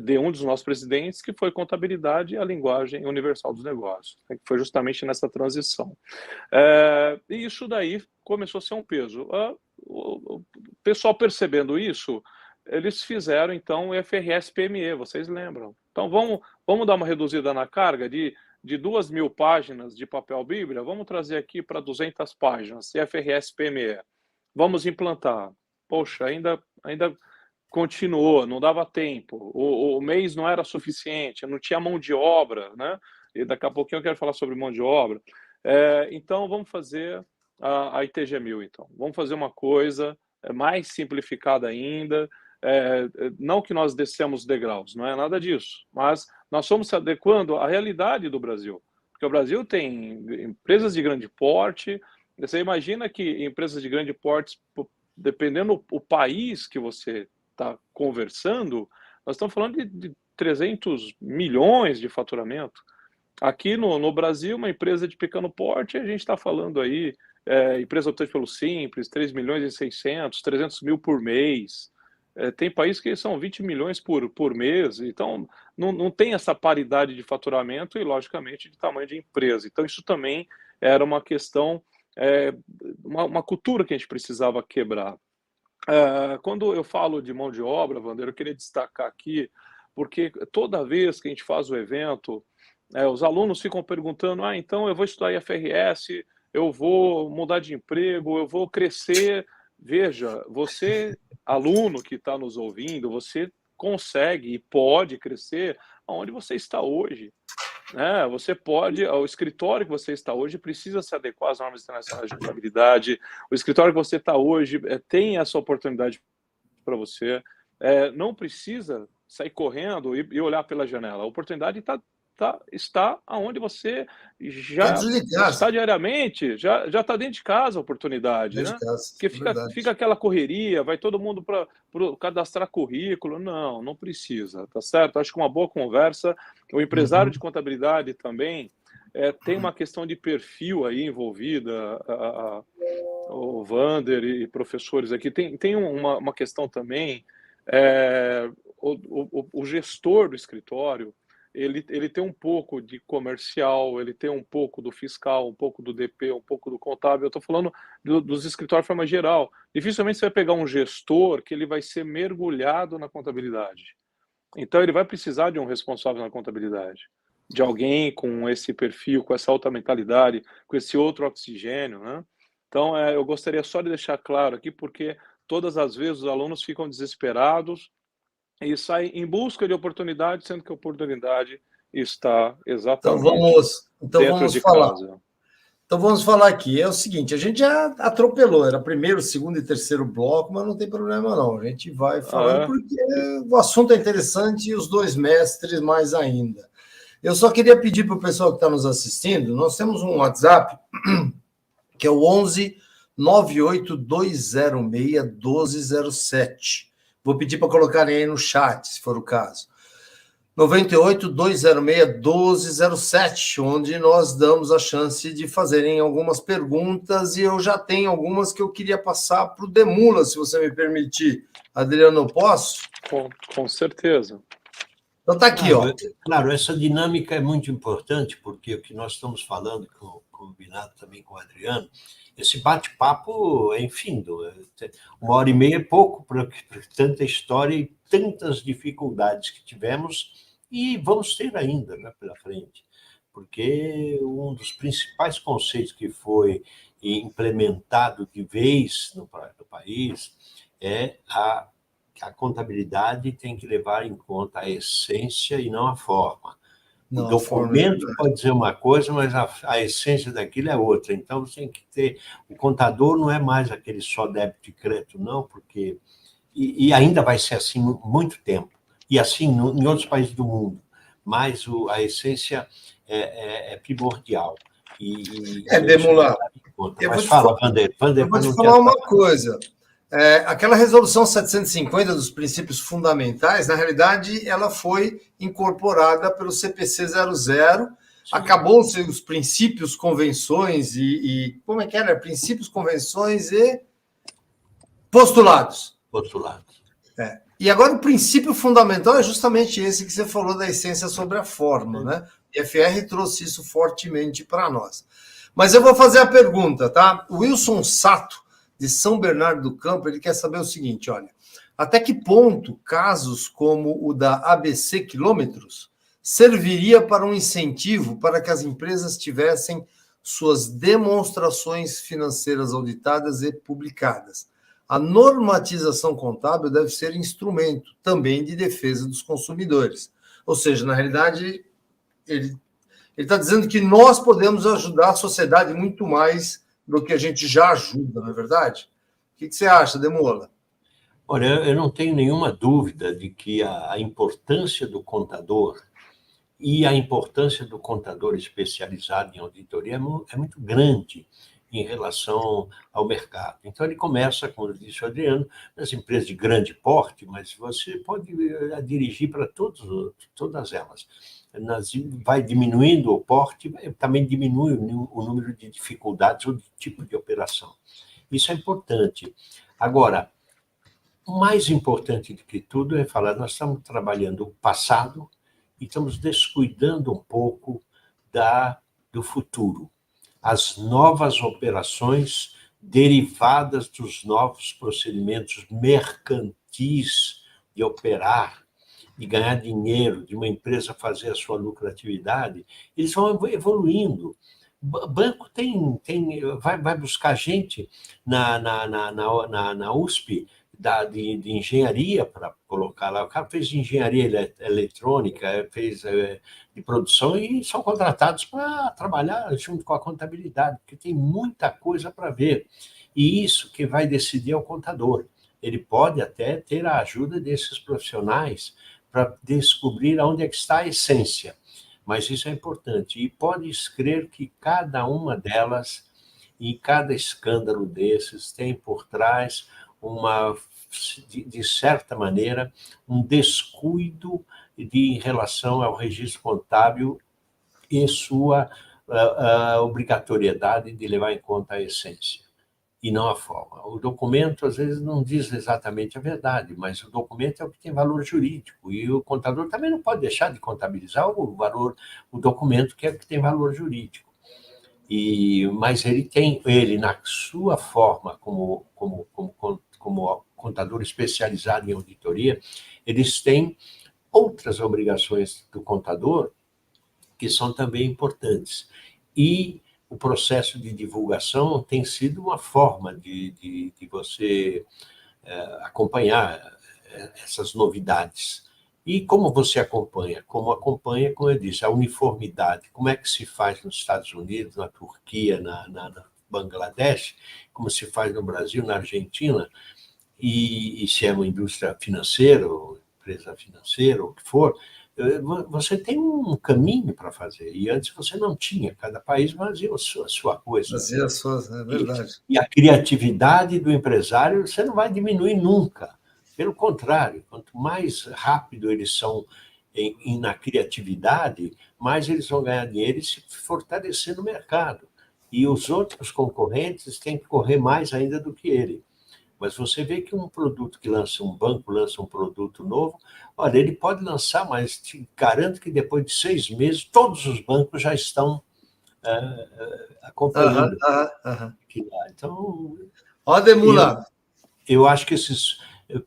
de um dos nossos presidentes, que foi contabilidade e a linguagem universal dos negócios, que foi justamente nessa transição. E isso daí começou a ser um peso. O pessoal percebendo isso, eles fizeram, então, o FRS-PME, vocês lembram? Então, vamos dar uma reduzida na carga de 2.000 páginas de papel Bíblia, vamos trazer aqui para 200 páginas, FRS-PME. Vamos implantar. Poxa, ainda continuou, não dava tempo, o mês não era suficiente, não tinha mão de obra, né? E daqui a pouquinho eu quero falar sobre mão de obra. Então, vamos fazer a ITG 1000, então. Vamos fazer uma coisa mais simplificada ainda, não que nós descemos degraus, não é nada disso, mas nós estamos se adequando à realidade do Brasil, porque o Brasil tem empresas de grande porte. Você imagina que empresas de grande porte, dependendo do país que você está conversando, nós estamos falando de 300 milhões de faturamento. Aqui no Brasil, uma empresa de pequeno porte, a gente está falando aí, empresa optante pelo Simples, 3 milhões e 600, 300 mil por mês. Tem países que são 20 milhões por mês, então não tem essa paridade de faturamento e, logicamente, de tamanho de empresa. Então, isso também era uma questão, uma cultura que a gente precisava quebrar. Quando eu falo de mão de obra, Wander, eu queria destacar aqui, porque toda vez que a gente faz o evento, os alunos ficam perguntando, então eu vou estudar IFRS, eu vou mudar de emprego, eu vou crescer. Veja, você, aluno que está nos ouvindo, você consegue e pode crescer onde você está hoje. Você pode, o escritório que você está hoje precisa se adequar às normas internacionais de contabilidade, o escritório que você está hoje tem essa oportunidade para você, não precisa sair correndo e olhar pela janela, a oportunidade está aonde você já está diariamente, já está dentro de casa a oportunidade, né? Porque fica aquela correria, vai todo mundo para cadastrar currículo, não precisa, tá certo? Acho que uma boa conversa, o empresário de contabilidade também tem uma questão de perfil aí envolvida, o Wander e professores aqui, tem uma questão também, o gestor do escritório, ele tem um pouco de comercial, ele tem um pouco do fiscal, um pouco do DP, um pouco do contábil. Eu estou falando dos escritórios de forma geral. Dificilmente você vai pegar um gestor que ele vai ser mergulhado na contabilidade. Então, ele vai precisar de um responsável na contabilidade, de alguém com esse perfil, com essa alta mentalidade, com esse outro oxigênio, né? Então, eu gostaria só de deixar claro aqui, porque todas as vezes os alunos ficam desesperados e sai em busca de oportunidade, sendo que a oportunidade está exatamente dentro de casa. Então vamos falar aqui. É o seguinte, a gente já atropelou, era primeiro, segundo e terceiro bloco, mas não tem problema não. A gente vai falando porque o assunto é interessante e os dois mestres mais ainda. Eu só queria pedir para o pessoal que está nos assistindo, nós temos um WhatsApp, que é o 11 98206 1207. Vou pedir para colocarem aí no chat, se for o caso. 98-206-1207, onde nós damos a chance de fazerem algumas perguntas, e eu já tenho algumas que eu queria passar para o Demula, se você me permitir. Adriano, eu posso? Com certeza. Então tá aqui, ó. Claro, essa dinâmica é muito importante, porque o que nós estamos falando, combinado também com o Adriano, esse bate-papo é infindo. 1h30 é pouco para tanta história e tantas dificuldades que tivemos e vamos ter ainda, né, pela frente. Porque um dos principais conceitos que foi implementado de vez no país é que a contabilidade tem que levar em conta a essência e não a forma. O documento pode dizer uma coisa, mas a essência daquilo é outra. Então, você tem que ter... O contador não é mais aquele só débito e crédito, não, porque... E ainda vai ser assim muito tempo. E assim em outros países do mundo. Mas a essência é primordial. Demula. Mas fala, Wander. Eu vou te falar uma coisa. Aquela resolução 750 dos princípios fundamentais, na realidade, ela foi incorporada pelo CPC 00, acabou-se os princípios, convenções e... Como é que era? Princípios, convenções e postulados. E agora o princípio fundamental é justamente esse que você falou da essência sobre a forma, né? E a FR trouxe isso fortemente para nós. Mas eu vou fazer a pergunta, tá? O Wilson Sato, de São Bernardo do Campo, ele quer saber o seguinte, olha, até que ponto casos como o da ABC Quilômetros serviria para um incentivo para que as empresas tivessem suas demonstrações financeiras auditadas e publicadas? A normatização contábil deve ser instrumento também de defesa dos consumidores. Ou seja, na realidade, ele está dizendo que nós podemos ajudar a sociedade muito mais do que a gente já ajuda, não é verdade? O que você acha, Demola? Olha, eu não tenho nenhuma dúvida de que a importância do contador e a importância do contador especializado em auditoria é muito grande em relação ao mercado. Então, ele começa, como disse o Adriano, nas empresas de grande porte, mas você pode dirigir para todas elas. Vai diminuindo o porte, também diminui o número de dificuldades ou de tipo de operação. Isso é importante. Agora, o mais importante do que tudo é falar, nós estamos trabalhando o passado e estamos descuidando um pouco do futuro. As novas operações derivadas dos novos procedimentos mercantis de operar, de ganhar dinheiro, de uma empresa fazer a sua lucratividade, eles vão evoluindo. Banco vai buscar gente na USP de engenharia para colocar lá. O cara fez engenharia eletrônica, fez de produção e são contratados para trabalhar junto com a contabilidade, porque tem muita coisa para ver. E isso que vai decidir é o contador. Ele pode até ter a ajuda desses profissionais para descobrir onde é que está a essência. Mas isso é importante. E pode crer que cada uma delas, e cada escândalo desses, tem por trás de certa maneira, um descuido em relação ao registro contábil e sua obrigatoriedade de levar em conta a essência e não a forma. O documento, às vezes, não diz exatamente a verdade, mas o documento é o que tem valor jurídico, e o contador também não pode deixar de contabilizar o documento que é o que tem valor jurídico. Mas ele na sua forma como contador especializado em auditoria, eles têm outras obrigações do contador que são também importantes. E o processo de divulgação tem sido uma forma de você acompanhar essas novidades. E como você acompanha? Como eu disse, a uniformidade. Como é que se faz nos Estados Unidos, na Turquia, na Bangladesh, como se faz no Brasil, na Argentina, e se é uma indústria financeira, ou empresa financeira, ou o que for, você tem um caminho para fazer. E antes você não tinha. Cada país fazia a sua coisa. Fazia as suas, é verdade. E a criatividade do empresário você não vai diminuir nunca. Pelo contrário, quanto mais rápido eles são na criatividade, mais eles vão ganhar dinheiro e se fortalecer no mercado. E os outros concorrentes têm que correr mais ainda do que ele. Mas você vê que um produto que um banco lança um produto novo, olha, ele pode lançar, mas te garanto que depois de 6 meses, todos os bancos já estão acompanhando. Então, Demula. Eu acho que esses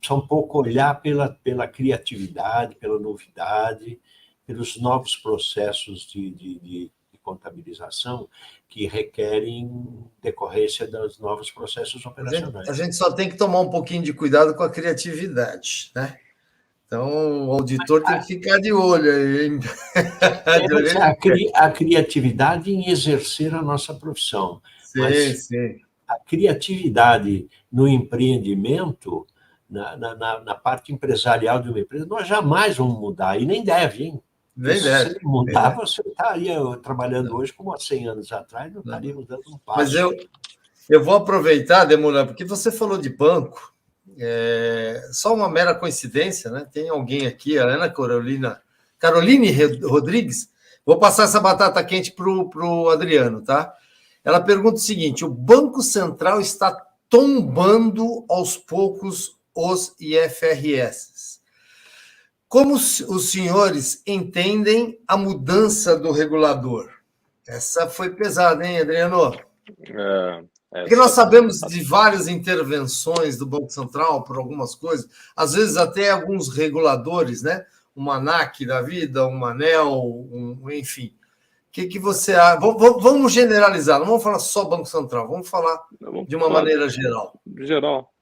são um pouco olhar pela criatividade, pela novidade, pelos novos processos de contabilização que requerem decorrência dos novos processos operacionais. A gente só tem que tomar um pouquinho de cuidado com a criatividade, né? Então, o auditor tem que ficar de olho aí. A criatividade em exercer a nossa profissão. Sim. A criatividade no empreendimento, na parte empresarial de uma empresa, nós jamais vamos mudar, e nem deve, hein? Se mudar, você estaria trabalhando hoje como há 100 anos atrás, não estaríamos dando um passo. Mas eu vou aproveitar, Demola, porque você falou de banco, só uma mera coincidência, né? Tem alguém aqui, a Ana Caroline Rodrigues, vou passar essa batata quente para o Adriano, tá? Ela pergunta o seguinte: o Banco Central está tombando aos poucos os IFRS. Como os senhores entendem a mudança do regulador? Essa foi pesada, hein, Adriano? Porque nós sabemos de várias intervenções do Banco Central por algumas coisas, às vezes até alguns reguladores, né? Uma ANAC da vida, uma ANEEL, enfim. O que você acha? Vamos generalizar, não vamos falar só Banco Central, vamos falar de uma maneira geral. Geral.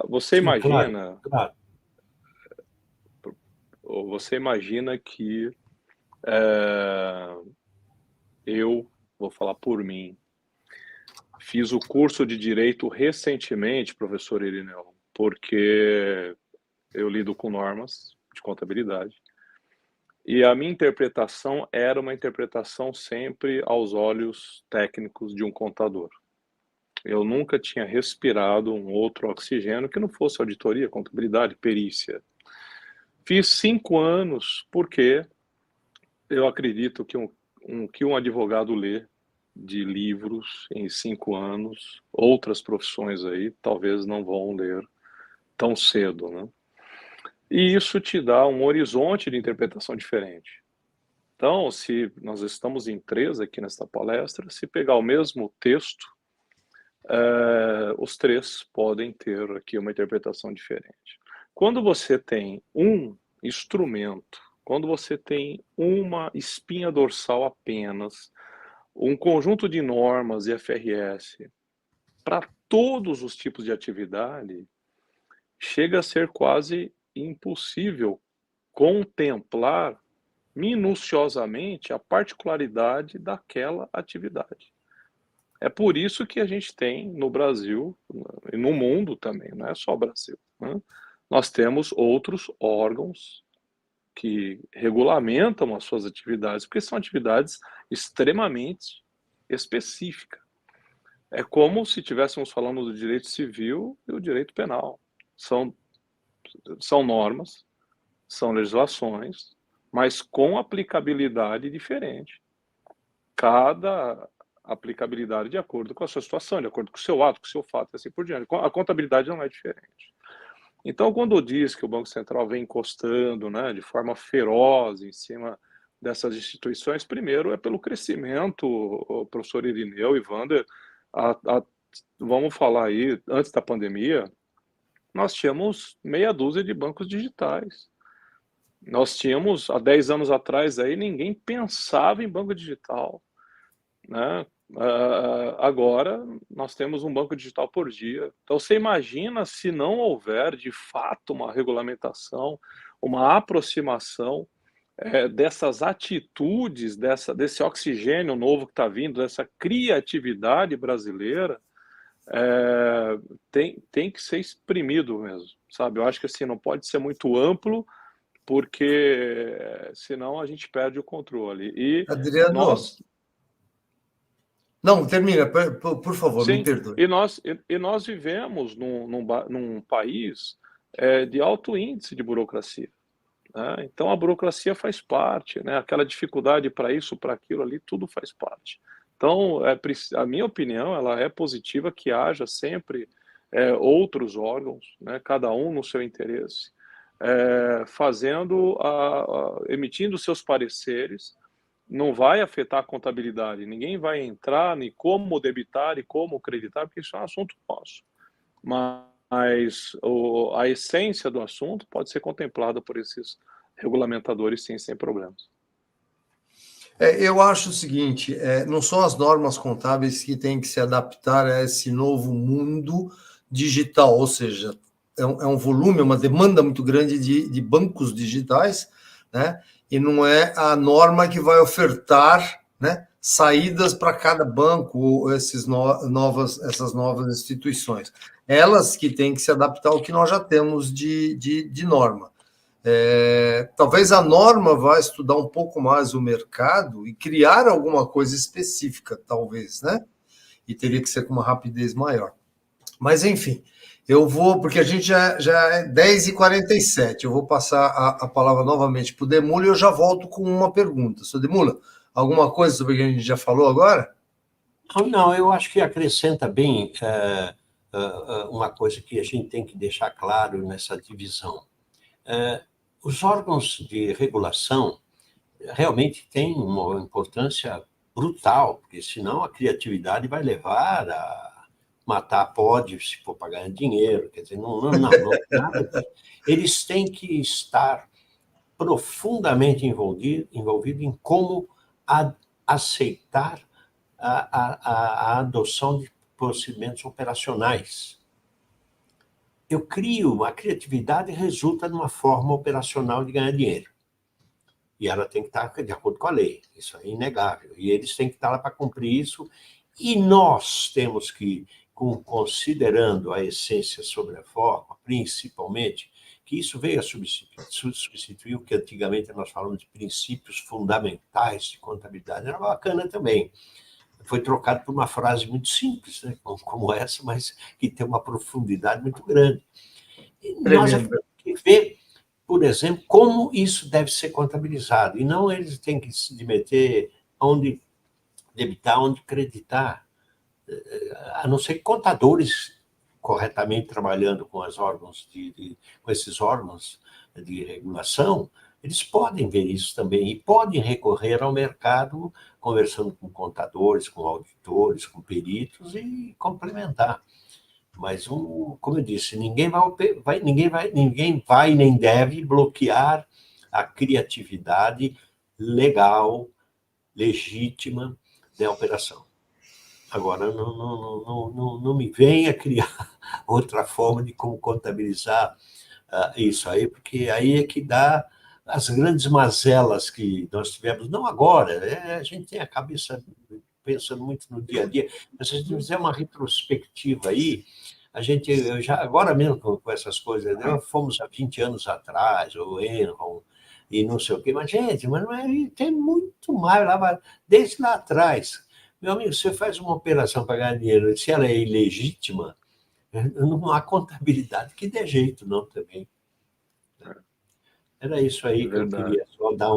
Você imagina... Claro. Você imagina que eu, vou falar por mim, fiz o curso de Direito recentemente, professor Irineu, porque eu lido com normas de contabilidade e a minha interpretação era uma interpretação sempre aos olhos técnicos de um contador. Eu nunca tinha respirado um outro oxigênio que não fosse auditoria, contabilidade, perícia. Fiz 5 anos porque eu acredito que um advogado lê de livros em 5 anos, outras profissões aí talvez não vão ler tão cedo, né? E isso te dá um horizonte de interpretação diferente. Então, se nós estamos em 3 aqui nesta palestra, se pegar o mesmo texto, os 3 podem ter aqui uma interpretação diferente. Quando você tem um instrumento, quando você tem uma espinha dorsal apenas, um conjunto de normas IFRS para todos os tipos de atividade, chega a ser quase impossível contemplar minuciosamente a particularidade daquela atividade. É por isso que a gente tem no Brasil e no mundo também, não é só o Brasil, né? Nós temos outros órgãos que regulamentam as suas atividades, porque são atividades extremamente específicas. É como se estivéssemos falando do direito civil e o direito penal. São normas, são legislações, mas com aplicabilidade diferente. Cada aplicabilidade de acordo com a sua situação, de acordo com o seu ato, com o seu fato, e assim por diante. A contabilidade não é diferente. Então, quando diz que o Banco Central vem encostando, né, de forma feroz em cima dessas instituições, primeiro é pelo crescimento, o professor Irineu e Wander, vamos falar aí, antes da pandemia, nós tínhamos meia dúzia de bancos digitais. Nós tínhamos, há 10 anos atrás, aí, ninguém pensava em banco digital, né? Agora nós temos um banco digital por dia. Então você imagina se não houver de fato uma regulamentação, uma aproximação dessas atitudes, desse oxigênio novo que está vindo, dessa criatividade brasileira, tem que ser exprimido mesmo, sabe? Eu acho que assim, não pode ser muito amplo, porque senão a gente perde o controle. E Adriano, não, termina, por favor, sim, me perdoe. E nós vivemos num país de alto índice de burocracia, né? Então a burocracia faz parte, né? Aquela dificuldade para isso, para aquilo ali, tudo faz parte. Então, a minha opinião, ela é positiva que haja sempre outros órgãos, né? Cada um no seu interesse, emitindo seus pareceres. Não vai afetar a contabilidade, ninguém vai entrar em como debitar e como creditar, porque isso é um assunto nosso. Mas a essência do assunto pode ser contemplada por esses regulamentadores, sim, sem problemas. Eu acho o seguinte, não são as normas contábeis que têm que se adaptar a esse novo mundo digital, ou seja, é um volume, uma demanda muito grande de bancos digitais, né? E não é a norma que vai ofertar, né, saídas para cada banco ou essas novas instituições. Elas que têm que se adaptar ao que nós já temos de norma. Talvez a norma vá estudar um pouco mais o mercado e criar alguma coisa específica, talvez, né? E teria que ser com uma rapidez maior. Mas, enfim, eu vou, porque a gente já é 10h47, eu vou passar a palavra novamente para o Demula e eu já volto com uma pergunta. Sr. Demula, alguma coisa sobre o que a gente já falou agora? Não, eu acho que acrescenta bem uma coisa que a gente tem que deixar claro nessa divisão. Os órgãos de regulação realmente têm uma importância brutal, porque senão a criatividade vai levar a matar pode, se for para ganhar dinheiro, quer dizer, não nada disso. Eles têm que estar profundamente envolvido em como aceitar a adoção de procedimentos operacionais. Eu crio, a criatividade resulta numa forma operacional de ganhar dinheiro. E ela tem que estar de acordo com a lei, isso é inegável. E eles têm que estar lá para cumprir isso, e nós temos que, considerando a essência sobre a forma, principalmente, que isso veio a substituir o que antigamente nós falamos de princípios fundamentais de contabilidade. Era bacana também. Foi trocado por uma frase muito simples, né, como essa, mas que tem uma profundidade muito grande. E nós temos que ver, por exemplo, como isso deve ser contabilizado. E não eles têm que se meter onde debitar, onde creditar. A não ser que contadores corretamente trabalhando com com esses órgãos de regulação, eles podem ver isso também e podem recorrer ao mercado, conversando com contadores, com auditores, com peritos e complementar. Mas, como eu disse, ninguém vai nem deve bloquear a criatividade legal, legítima da operação. Agora, não me venha criar outra forma de como contabilizar isso aí, porque aí é que dá as grandes mazelas que nós tivemos, não agora, a gente tem a cabeça pensando muito no dia a dia, mas se a gente fizer uma retrospectiva aí, eu já, agora mesmo com essas coisas, nós fomos há 20 anos atrás, o Enron, e não sei o quê, mas, gente, mas não é, tem muito mais lá, desde lá atrás. Meu amigo, você faz uma operação para ganhar dinheiro, se ela é ilegítima, não há contabilidade que dê jeito, não, também. Era isso aí que eu queria só dar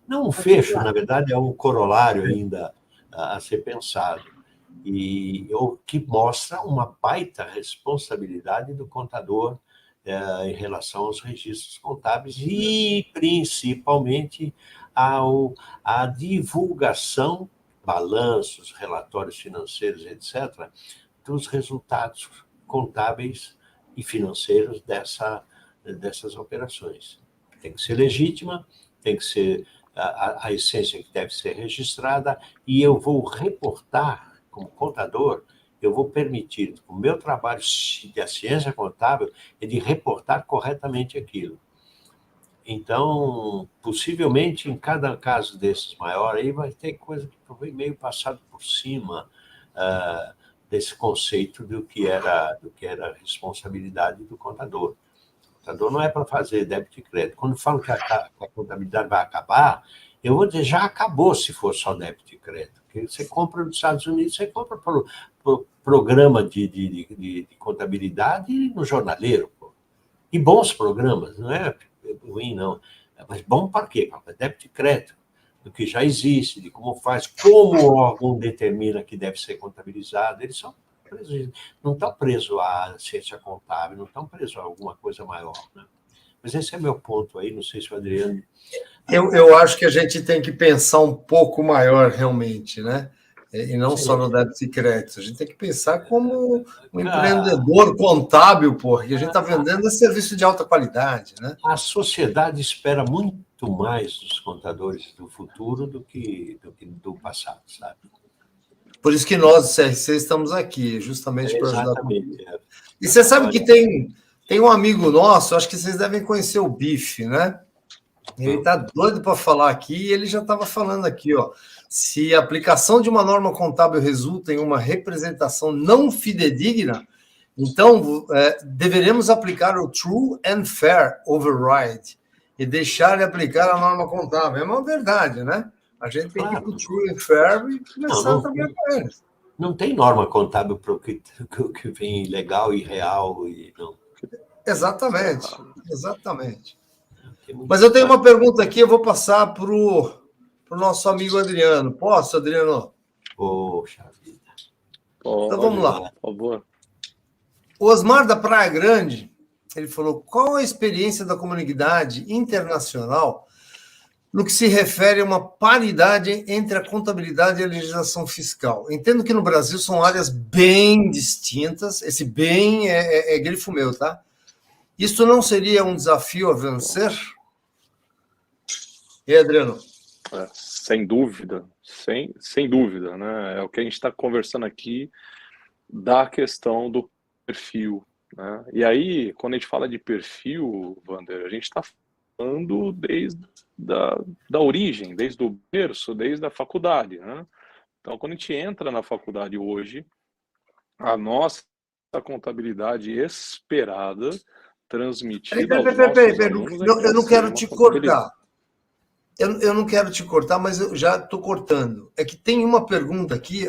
não um fecho, na verdade, é um corolário ainda a ser pensado, e o que mostra uma baita responsabilidade do contador em relação aos registros contábeis e, principalmente, à divulgação, balanços, relatórios financeiros, etc., dos resultados contábeis e financeiros dessas operações. Tem que ser legítima, tem que ser a essência que deve ser registrada, e eu vou reportar, como contador, eu vou permitir, o meu trabalho da ciência contábil é de reportar corretamente aquilo. Então, possivelmente, em cada caso desses maior, aí vai ter coisa que foi meio passado por cima desse conceito do que era a responsabilidade do contador. O contador não é para fazer débito e crédito. Quando falo que a contabilidade vai acabar, eu vou dizer, já acabou se for só débito e crédito. Porque você compra nos Estados Unidos, você compra por programa de contabilidade no jornaleiro. Pô. E bons programas, não é ruim, não. Mas bom para quê? Para débito e crédito, do que já existe, de como faz, como o órgão determina que deve ser contabilizado. Eles são presos, não estão presos à ciência contábil, não estão presos a alguma coisa maior. Né? Mas esse é meu ponto aí, não sei se o Adriano... Eu acho que a gente tem que pensar um pouco maior, realmente, né? E não só no débito e crédito. A gente tem que pensar como um empreendedor contábil, porque a gente está vendendo serviço de alta qualidade, né? A sociedade espera muito mais dos contadores do futuro do que do passado, sabe? Por isso que nós, do CRC, estamos aqui, justamente para ajudar. Exatamente. E você sabe que tem um amigo nosso, acho que vocês devem conhecer o Bife, né? Ele está doido para falar aqui, e ele já estava falando aqui, ó. Se a aplicação de uma norma contábil resulta em uma representação não fidedigna, então deveremos aplicar o True and Fair Override e deixar de aplicar a norma contábil. É uma verdade, né? A gente tem que ir para o True and Fair e começar a trabalhar com eles. Não tem norma contábil para o que vem legal e real. E não. Exatamente. Mas eu tenho uma pergunta aqui, eu vou passar para o nosso amigo Adriano. Posso, Adriano? Poxa vida. Então vamos lá. Por favor. O Osmar da Praia Grande, ele falou, qual a experiência da comunidade internacional no que se refere a uma paridade entre a contabilidade e a legislação fiscal? Entendo que no Brasil são áreas bem distintas, esse bem é grifo meu, tá? Isso não seria um desafio a vencer? E aí, Adriano? Sem dúvida, sem dúvida, né? É o que a gente está conversando aqui da questão do perfil, né? E aí, quando a gente fala de perfil, Wander, a gente está falando desde da origem, desde o berço, desde a faculdade, né? Então, quando a gente entra na faculdade hoje, a nossa contabilidade esperada, transmitida aos nossos alunos, eu não quero te cortar. Eu não quero te cortar, mas eu já estou cortando. É que tem uma pergunta aqui,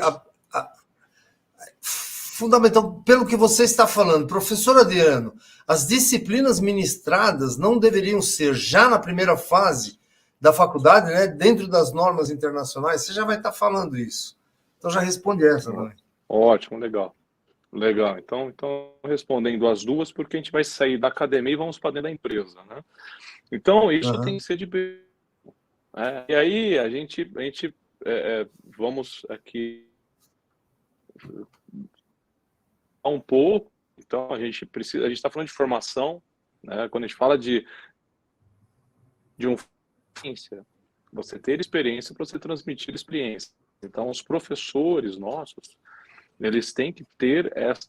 fundamental, pelo que você está falando. Professor Adriano, as disciplinas ministradas não deveriam ser já na primeira fase da faculdade, né, dentro das normas internacionais? Você já vai estar falando isso. Então já responde essa, né? Ótimo, legal. Legal. Então, respondendo as duas, porque a gente vai sair da academia e vamos para dentro da empresa, né? Então, isso tem que ser de... e aí, a gente vamos aqui um pouco. Então, a gente está falando de formação, né? Quando a gente fala de você ter experiência para você transmitir experiência. Então, os professores nossos, eles têm que ter essa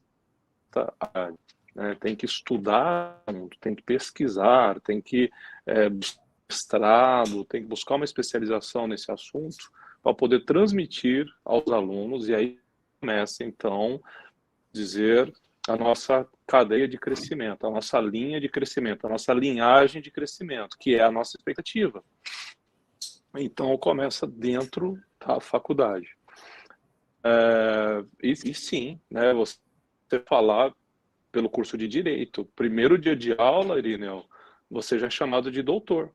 área, né? Tem que estudar, tem que pesquisar, tem que mestrado, tem que buscar uma especialização nesse assunto para poder transmitir aos alunos, e aí começa, então, dizer a nossa cadeia de crescimento, a nossa linha de crescimento, a nossa linhagem de crescimento, que é a nossa expectativa. Então, começa dentro da faculdade. E sim, né, você falar pelo curso de Direito, primeiro dia de aula, Irineu, você já é chamado de doutor.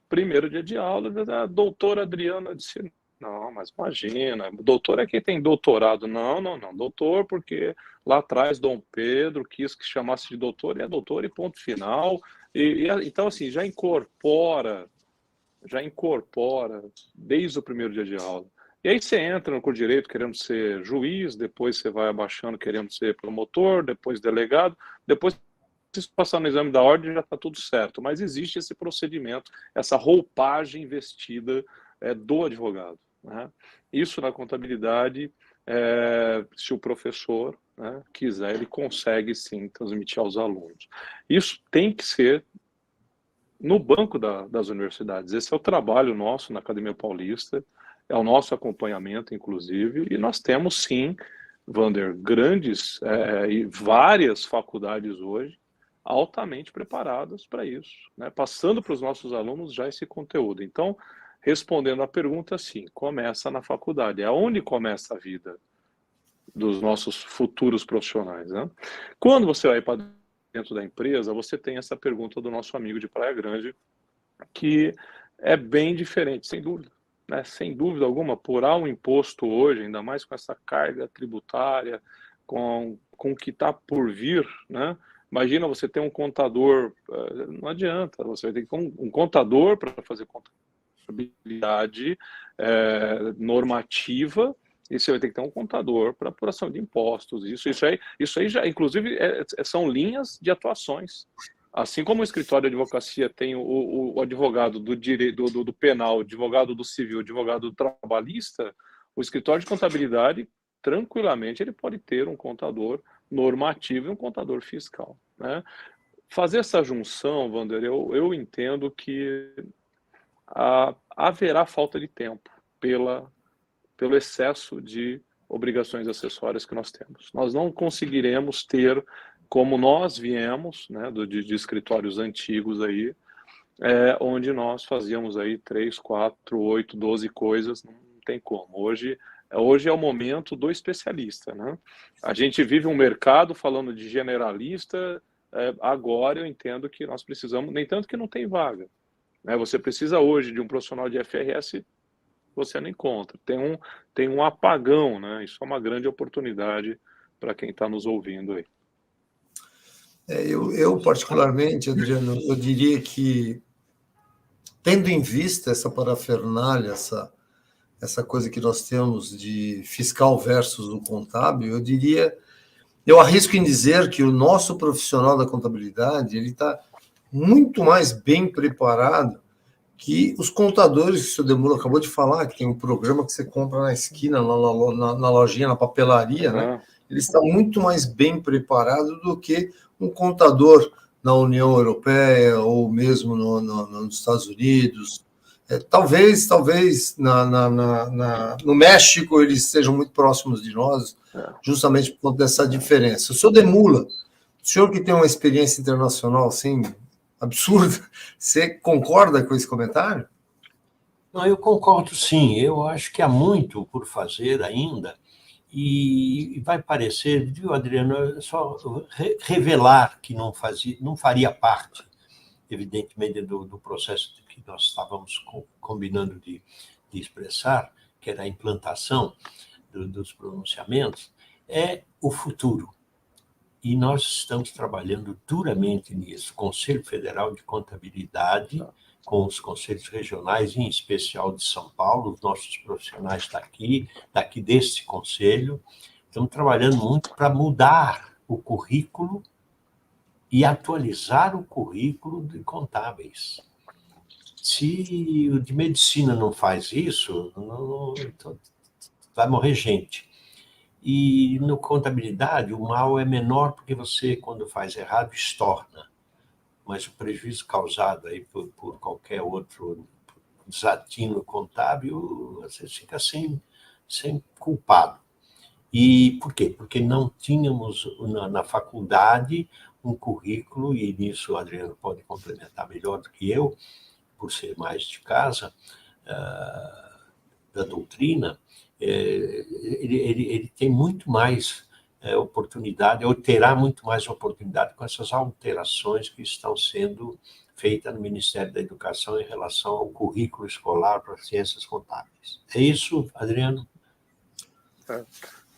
Primeiro dia de aula, a doutora Adriana disse, não, mas imagina, doutor é quem tem doutorado. Não, doutor, porque lá atrás Dom Pedro quis que chamasse de doutor, e é doutor e ponto final. Então, assim, já incorpora desde o primeiro dia de aula. E aí você entra no curso de Direito querendo ser juiz, depois você vai abaixando querendo ser promotor, depois delegado, depois se passar no exame da ordem já está tudo certo, mas existe esse procedimento, essa roupagem vestida do advogado, né? Isso na contabilidade, se o professor, né, quiser, ele consegue sim transmitir aos alunos. Isso tem que ser no banco das universidades. Esse é o trabalho nosso na Academia Paulista, é o nosso acompanhamento, inclusive, e nós temos sim, Wander, grandes e várias faculdades hoje altamente preparadas para isso, né? Passando para os nossos alunos já esse conteúdo. Então, respondendo à pergunta, sim, começa na faculdade. É onde começa a vida dos nossos futuros profissionais, né? Quando você vai para dentro da empresa, você tem essa pergunta do nosso amigo de Praia Grande, que é bem diferente, sem dúvida, né? Sem dúvida alguma, apurar um imposto hoje, ainda mais com essa carga tributária, com o que está por vir, né? Imagina você ter um contador, não adianta, você vai ter que ter um contador para fazer contabilidade normativa, e você vai ter que ter um contador para apuração de impostos. Isso aí já, inclusive, são linhas de atuações. Assim como o escritório de advocacia tem o advogado do direito, do penal, o advogado do civil, o advogado do trabalhista, o escritório de contabilidade, tranquilamente, ele pode ter um contador normativo e um contador fiscal, né? Fazer essa junção, Wander, eu entendo que haverá falta de tempo pelo excesso de obrigações acessórias que nós temos. Nós não conseguiremos ter, como nós viemos, né, de escritórios antigos aí, onde nós fazíamos aí 3, 4, 8, 12 coisas, não tem como. Hoje é o momento do especialista, né? A gente vive um mercado falando de generalista, agora eu entendo que nós precisamos, nem tanto que não tem vaga, né? Você precisa hoje de um profissional de FRS, você não encontra. Tem um apagão, né? Isso é uma grande oportunidade para quem está nos ouvindo aí. Eu, particularmente, Adriano, eu diria que, tendo em vista essa parafernália, essa coisa que nós temos de fiscal versus o contábil, eu arrisco em dizer que o nosso profissional da contabilidade ele está muito mais bem preparado que os contadores que o senhor Demulo acabou de falar, que tem um programa que você compra na esquina, na lojinha, na papelaria, né? Ele está muito mais bem preparado do que um contador na União Europeia ou mesmo nos Estados Unidos. Talvez no México eles estejam muito próximos de nós, justamente por conta dessa diferença. O senhor Demula, o senhor que tem uma experiência internacional assim absurda, você concorda com esse comentário? Não, eu concordo sim. Eu acho que há muito por fazer ainda. E vai parecer, viu, Adriano, só revelar que não faria parte, evidentemente, do processo que nós estávamos combinando de expressar, que era a implantação dos pronunciamentos, é o futuro. E nós estamos trabalhando duramente nisso. Conselho Federal de Contabilidade, com os conselhos regionais, em especial de São Paulo, os nossos profissionais daqui desse conselho, estamos trabalhando muito para mudar o currículo e atualizar o currículo de contábeis. Se o de medicina não faz isso, vai morrer gente. E no contabilidade, o mal é menor porque você, quando faz errado, estorna. Mas o prejuízo causado aí por qualquer outro desatino contábil, você fica sem culpado. E por quê? Porque não tínhamos na faculdade um currículo, e nisso o Adriano pode complementar melhor do que eu, por ser mais de casa, da doutrina, ele tem muito mais oportunidade, ou terá muito mais oportunidade com essas alterações que estão sendo feitas no Ministério da Educação em relação ao currículo escolar para ciências contábeis. É isso, Adriano?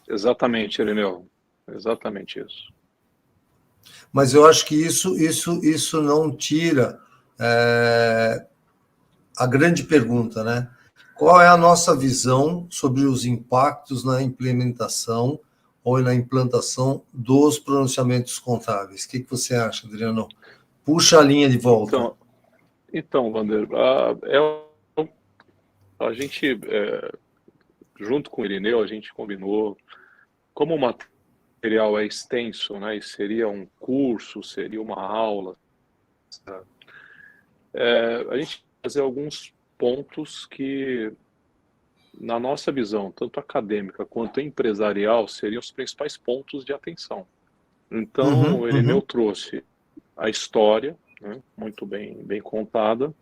Exatamente, Irineu. Exatamente isso. Mas eu acho que isso não tira a grande pergunta, né? Qual é a nossa visão sobre os impactos na implementação ou na implantação dos pronunciamentos contábeis? O que você acha, Adriano? Puxa a linha de volta. Então, Wander, a gente, junto com o Irineu, a gente combinou, como o material é extenso, né, e seria um curso, seria uma aula, a gente vai fazer alguns pontos que, na nossa visão, tanto acadêmica quanto empresarial, seriam os principais pontos de atenção. Então, o Irineu trouxe a história, né, muito bem contada,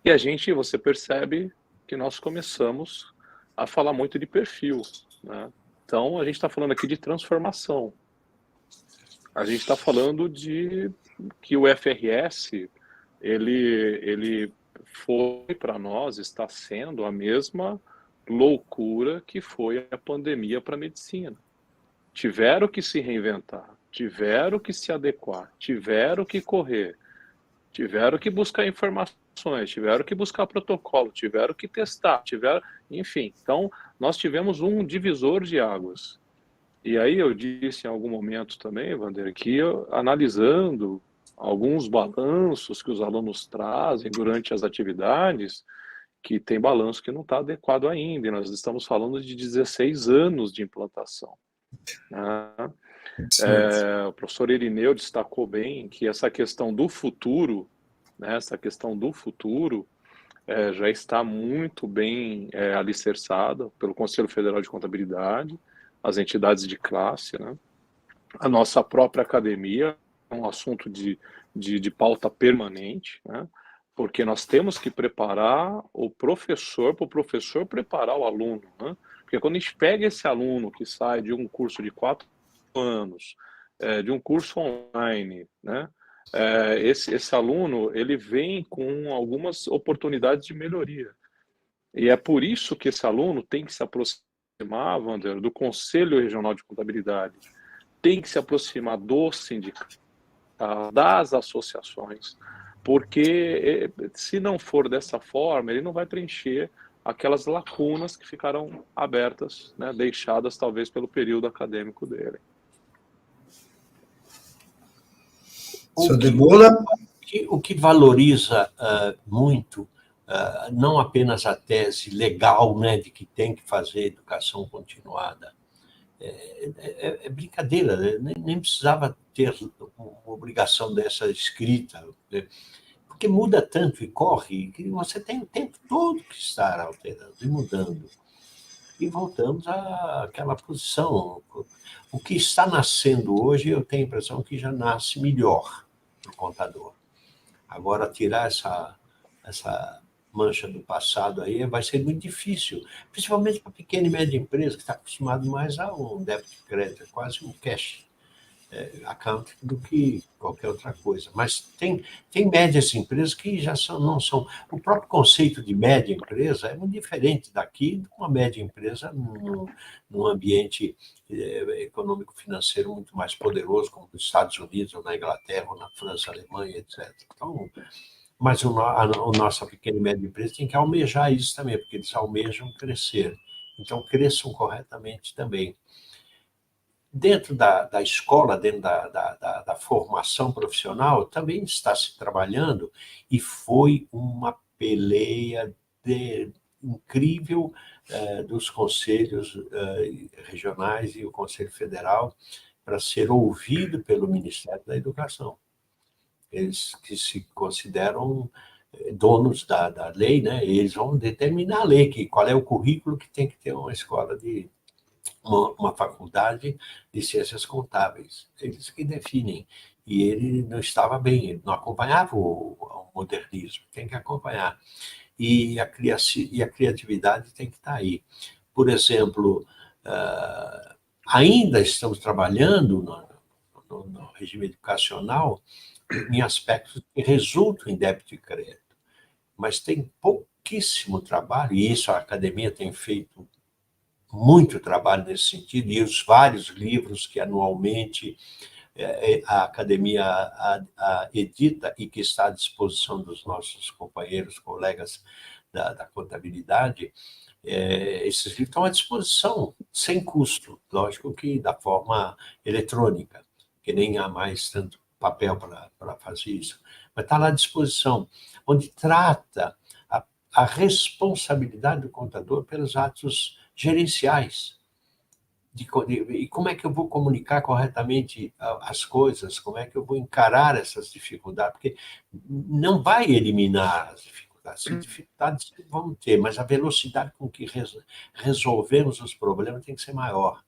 e você percebe que nós começamos a falar muito de perfil, né? Então, a gente está falando aqui de transformação. A gente está falando de que o FRS, ele foi para nós, está sendo a mesma loucura que foi a pandemia para a medicina. Tiveram que se reinventar, tiveram que se adequar, tiveram que correr, tiveram que buscar informações, tiveram que buscar protocolo, tiveram que testar, enfim. Então, nós tivemos um divisor de águas. E aí eu disse em algum momento também, Wander, que analisando alguns balanços que os alunos trazem durante as atividades, que tem balanço que não está adequado ainda, e nós estamos falando de 16 anos de implantação. Né? O professor Irineu destacou bem que essa questão do futuro, né, já está muito bem alicerçada pelo Conselho Federal de Contabilidade, as entidades de classe, né? A nossa própria academia é um assunto de pauta permanente, né? Porque nós temos que preparar o professor para o professor preparar o aluno, né? Porque quando a gente pega esse aluno que sai de um curso de 4 anos, de um curso online, né? Esse aluno, ele vem com algumas oportunidades de melhoria. E é por isso que esse aluno tem que se aproximar, Wander, do Conselho Regional de Contabilidade, tem que se aproximar do sindicato, das associações, porque se não for dessa forma, ele não vai preencher aquelas lacunas que ficaram abertas, né, deixadas talvez pelo período acadêmico dele. Senhor De Bola? O que valoriza muito, não apenas a tese legal, né, de que tem que fazer educação continuada, é brincadeira, né? Nem precisava ter uma obrigação dessa escrita, né? Porque muda tanto e corre, que você tem o tempo todo que estar alterando e mudando. E voltamos àquela posição. O que está nascendo hoje, eu tenho a impressão que já nasce melhor para o contador. Agora, tirar essa mancha do passado aí vai ser muito difícil, principalmente para a pequena e média empresa, que está acostumado mais a um débito de crédito, é quase um cash account do que qualquer outra coisa. Mas tem médias empresas que já não são... O próprio conceito de média empresa é muito diferente daqui de uma média empresa num ambiente econômico-financeiro muito mais poderoso, como nos Estados Unidos, ou na Inglaterra, ou na França, Alemanha, etc. Então, mas a nossa pequena e média empresa tem que almejar isso também, porque eles almejam crescer. Então, cresçam corretamente também. Dentro da escola, dentro da formação profissional, também está se trabalhando, e foi uma peleia incrível dos conselhos regionais e o Conselho Federal para ser ouvido pelo Ministério da Educação. Eles que se consideram donos da lei, né? Eles vão determinar a lei, qual é o currículo que tem que ter uma escola uma faculdade de ciências contábeis. Eles que definem. E ele não estava bem, ele não acompanhava o modernismo, tem que acompanhar. E a criatividade tem que estar aí. Por exemplo, ainda estamos trabalhando no regime educacional em aspectos que resultam em débito e crédito, mas tem pouquíssimo trabalho, e isso a academia tem feito muito trabalho nesse sentido, e os vários livros que anualmente a academia edita e que está à disposição dos nossos companheiros, colegas da contabilidade, esses livros estão à disposição, sem custo, lógico que da forma eletrônica, que nem há mais tanto papel para fazer isso, mas está lá à disposição, onde trata a responsabilidade do contador pelos atos gerenciais. E como é que eu vou comunicar corretamente as coisas, como é que eu vou encarar essas dificuldades, porque não vai eliminar as dificuldades vão ter, mas a velocidade com que resolvemos os problemas tem que ser maior.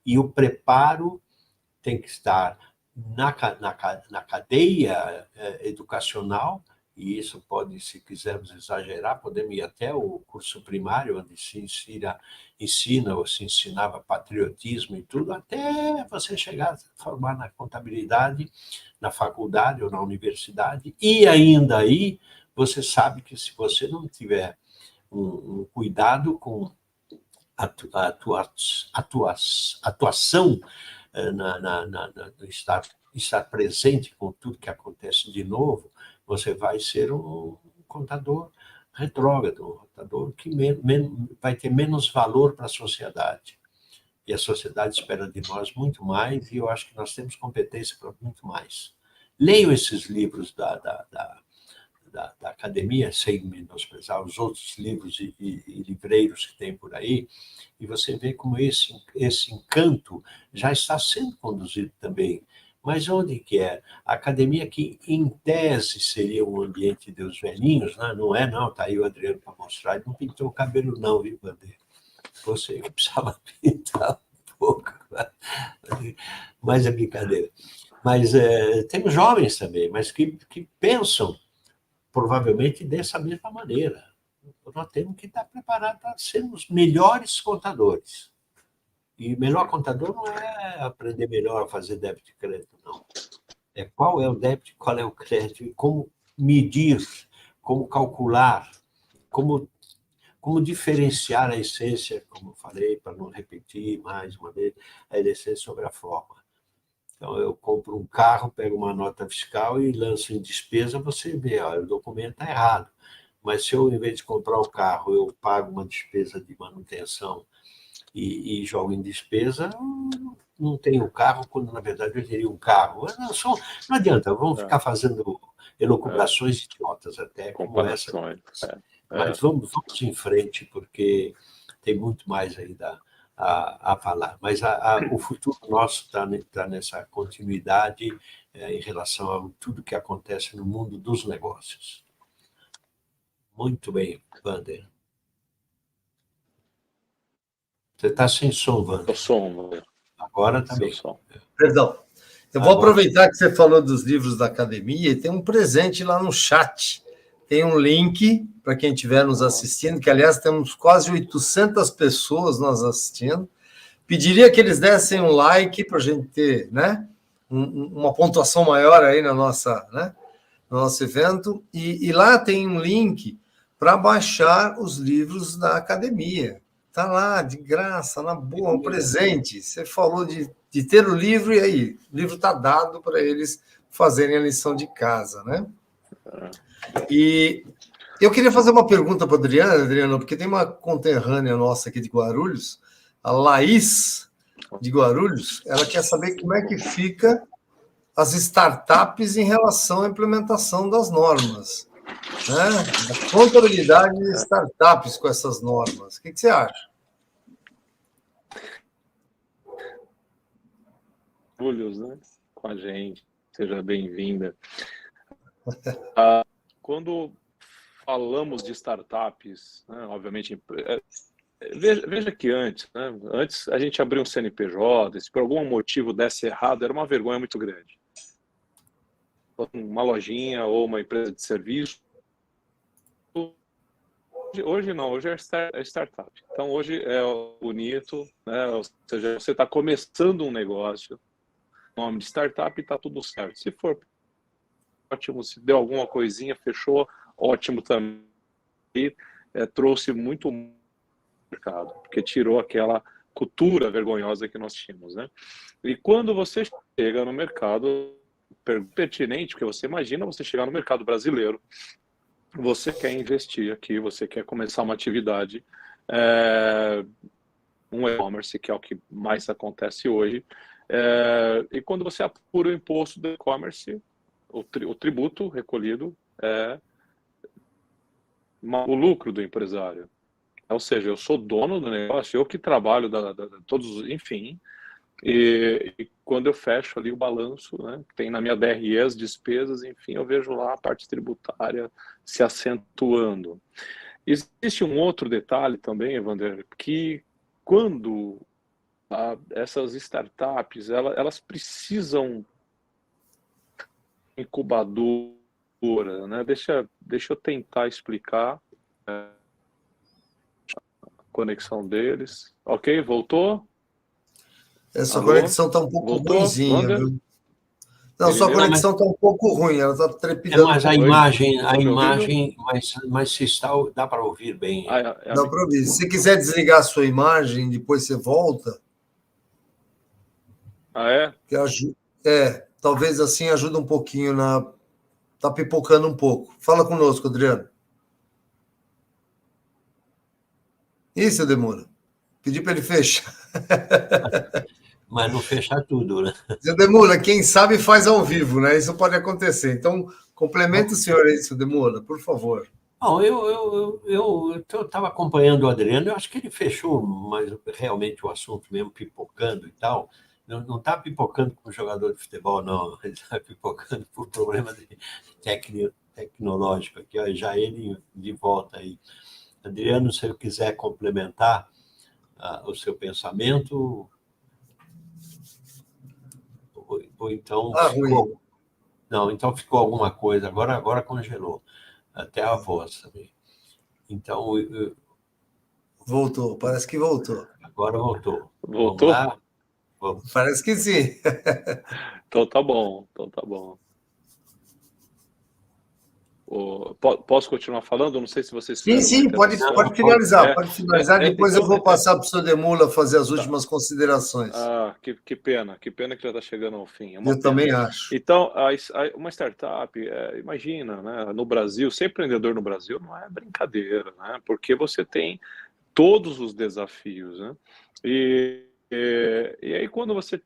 E o preparo tem que estar na cadeia educacional, e isso pode, se quisermos exagerar, podemos ir até o curso primário, onde se ensina ou se ensinava patriotismo e tudo, até você chegar a formar na contabilidade, na faculdade ou na universidade, e ainda aí você sabe que se você não tiver um cuidado com a atuação no estar presente com tudo que acontece de novo, você vai ser um contador retrógrado, um contador que vai ter menos valor para a sociedade. E a sociedade espera de nós muito mais, e eu acho que nós temos competência para muito mais. Leiam esses livros da academia, sem menosprezar os outros livros e livreiros que tem por aí, e você vê como esse encanto já está sendo conduzido também. Mas onde que é? A academia que, em tese, seria um ambiente dos velhinhos, né? Não é, não. Está aí o Adriano para mostrar. Ele não pintou o cabelo, não, viu, Bandeira? Você precisava pintar um pouco. Mas é brincadeira. Mas temos jovens também, mas que pensam, provavelmente, dessa mesma maneira. Nós temos que estar preparados para sermos melhores contadores. E melhor contador não é aprender melhor a fazer débito e crédito, não. É qual é o débito e qual é o crédito, e como medir, como calcular, como diferenciar a essência, como eu falei, para não repetir mais uma vez, a essência sobre a forma. Então, eu compro um carro, pego uma nota fiscal e lanço em despesa, você vê, olha, o documento está errado. Mas se eu, em vez de comprar o carro, eu pago uma despesa de manutenção e jogo em despesa, não tenho carro, quando, na verdade, eu teria um carro. Não adianta, vamos ficar fazendo elucubrações idiotas até, como essa. Mas vamos em frente, porque tem muito mais ainda a falar. Mas o futuro nosso está nessa continuidade em relação a tudo que acontece no mundo dos negócios. Muito bem, Wander. Você está sem som, Wander. Agora está bem. Perdão. Eu vou aproveitar que você falou dos livros da academia e tem um presente lá no chat. Tem um link para quem estiver nos assistindo, que, aliás, temos quase 800 pessoas nos assistindo. Pediria que eles dessem um like para a gente ter, né, uma pontuação maior aí no nosso evento. E lá tem um link para baixar os livros da academia. Está lá, de graça, na boa, um presente. Você falou de ter o livro, e aí, o livro está dado para eles fazerem a lição de casa, né? E eu queria fazer uma pergunta para a Adriana, porque tem uma conterrânea nossa aqui de Guarulhos, a Laís de Guarulhos, ela quer saber como é que fica as startups em relação à implementação das normas, né? A contabilidade de startups com essas normas. O que você acha? Guarulhos, né? Com a gente. Seja bem-vinda. Quando falamos de startups, né, obviamente, veja que antes a gente abriu um CNPJ, se por algum motivo desse errado, era uma vergonha muito grande. Uma lojinha ou uma empresa de serviço. Hoje não, hoje é startup. Então, hoje é bonito, né? Ou seja, você está começando um negócio, nome de startup, está tudo certo. Se for ótimo, se deu alguma coisinha, fechou, ótimo também. Trouxe muito mercado, porque tirou aquela cultura vergonhosa que nós tínhamos, né? E quando você chega no mercado pertinente, porque você imagina você chegar no mercado brasileiro, você quer investir aqui, você quer começar uma atividade, um e-commerce, que é o que mais acontece hoje, e quando você apura o imposto do e-commerce, o tributo recolhido é o lucro do empresário. Ou seja, eu sou dono do negócio, eu que trabalho todos, enfim, e quando eu fecho ali o balanço, né, tem na minha DRE as despesas, enfim, eu vejo lá a parte tributária se acentuando. Existe um outro detalhe também, Wander, que quando essas startups, elas precisam incubadora, né? Deixa eu tentar explicar a conexão deles. Ok, voltou? Essa conexão está um pouco ruimzinha, viu? Não, sua conexão está um pouco ruim, ela está trepidando. Mas a imagem, mas se está, dá para ouvir bem. Dá para ouvir. Se quiser desligar a sua imagem, depois você volta. Talvez assim ajude um pouquinho Está pipocando um pouco. Fala conosco, Adriano. Isso, Demora. Pedi para ele fechar. Mas não fechar tudo, né? Seu Demora, quem sabe faz ao vivo, né? Isso pode acontecer. Então, complementa o senhor aí, seu Demora, por favor. Bom, eu estava acompanhando o Adriano, eu acho que ele fechou mas realmente o assunto mesmo, pipocando e tal. Não está pipocando como jogador de futebol, não. Ele está pipocando por problema tecnológico aqui. Ó, já ele de volta aí. Adriano, se eu quiser complementar o seu pensamento, ou então ficou... Não, então ficou alguma coisa. Agora congelou. Até a voz também. Então... Voltou, parece que voltou. Agora voltou. Voltou? Vamos lá? Vamos. Parece que sim. Então tá bom. Posso continuar falando? Não sei se vocês Sim, fizeram sim, uma pode interação. finalizar, pode finalizar. Depois eu Então, vou passar para o senhor Demula fazer as tá. últimas considerações. Que pena que já está chegando ao fim. É uma Eu pena. também acho. Então, uma startup, imagina, né, no Brasil, ser empreendedor no Brasil não é brincadeira, né, porque você tem todos os desafios, né, e aí quando você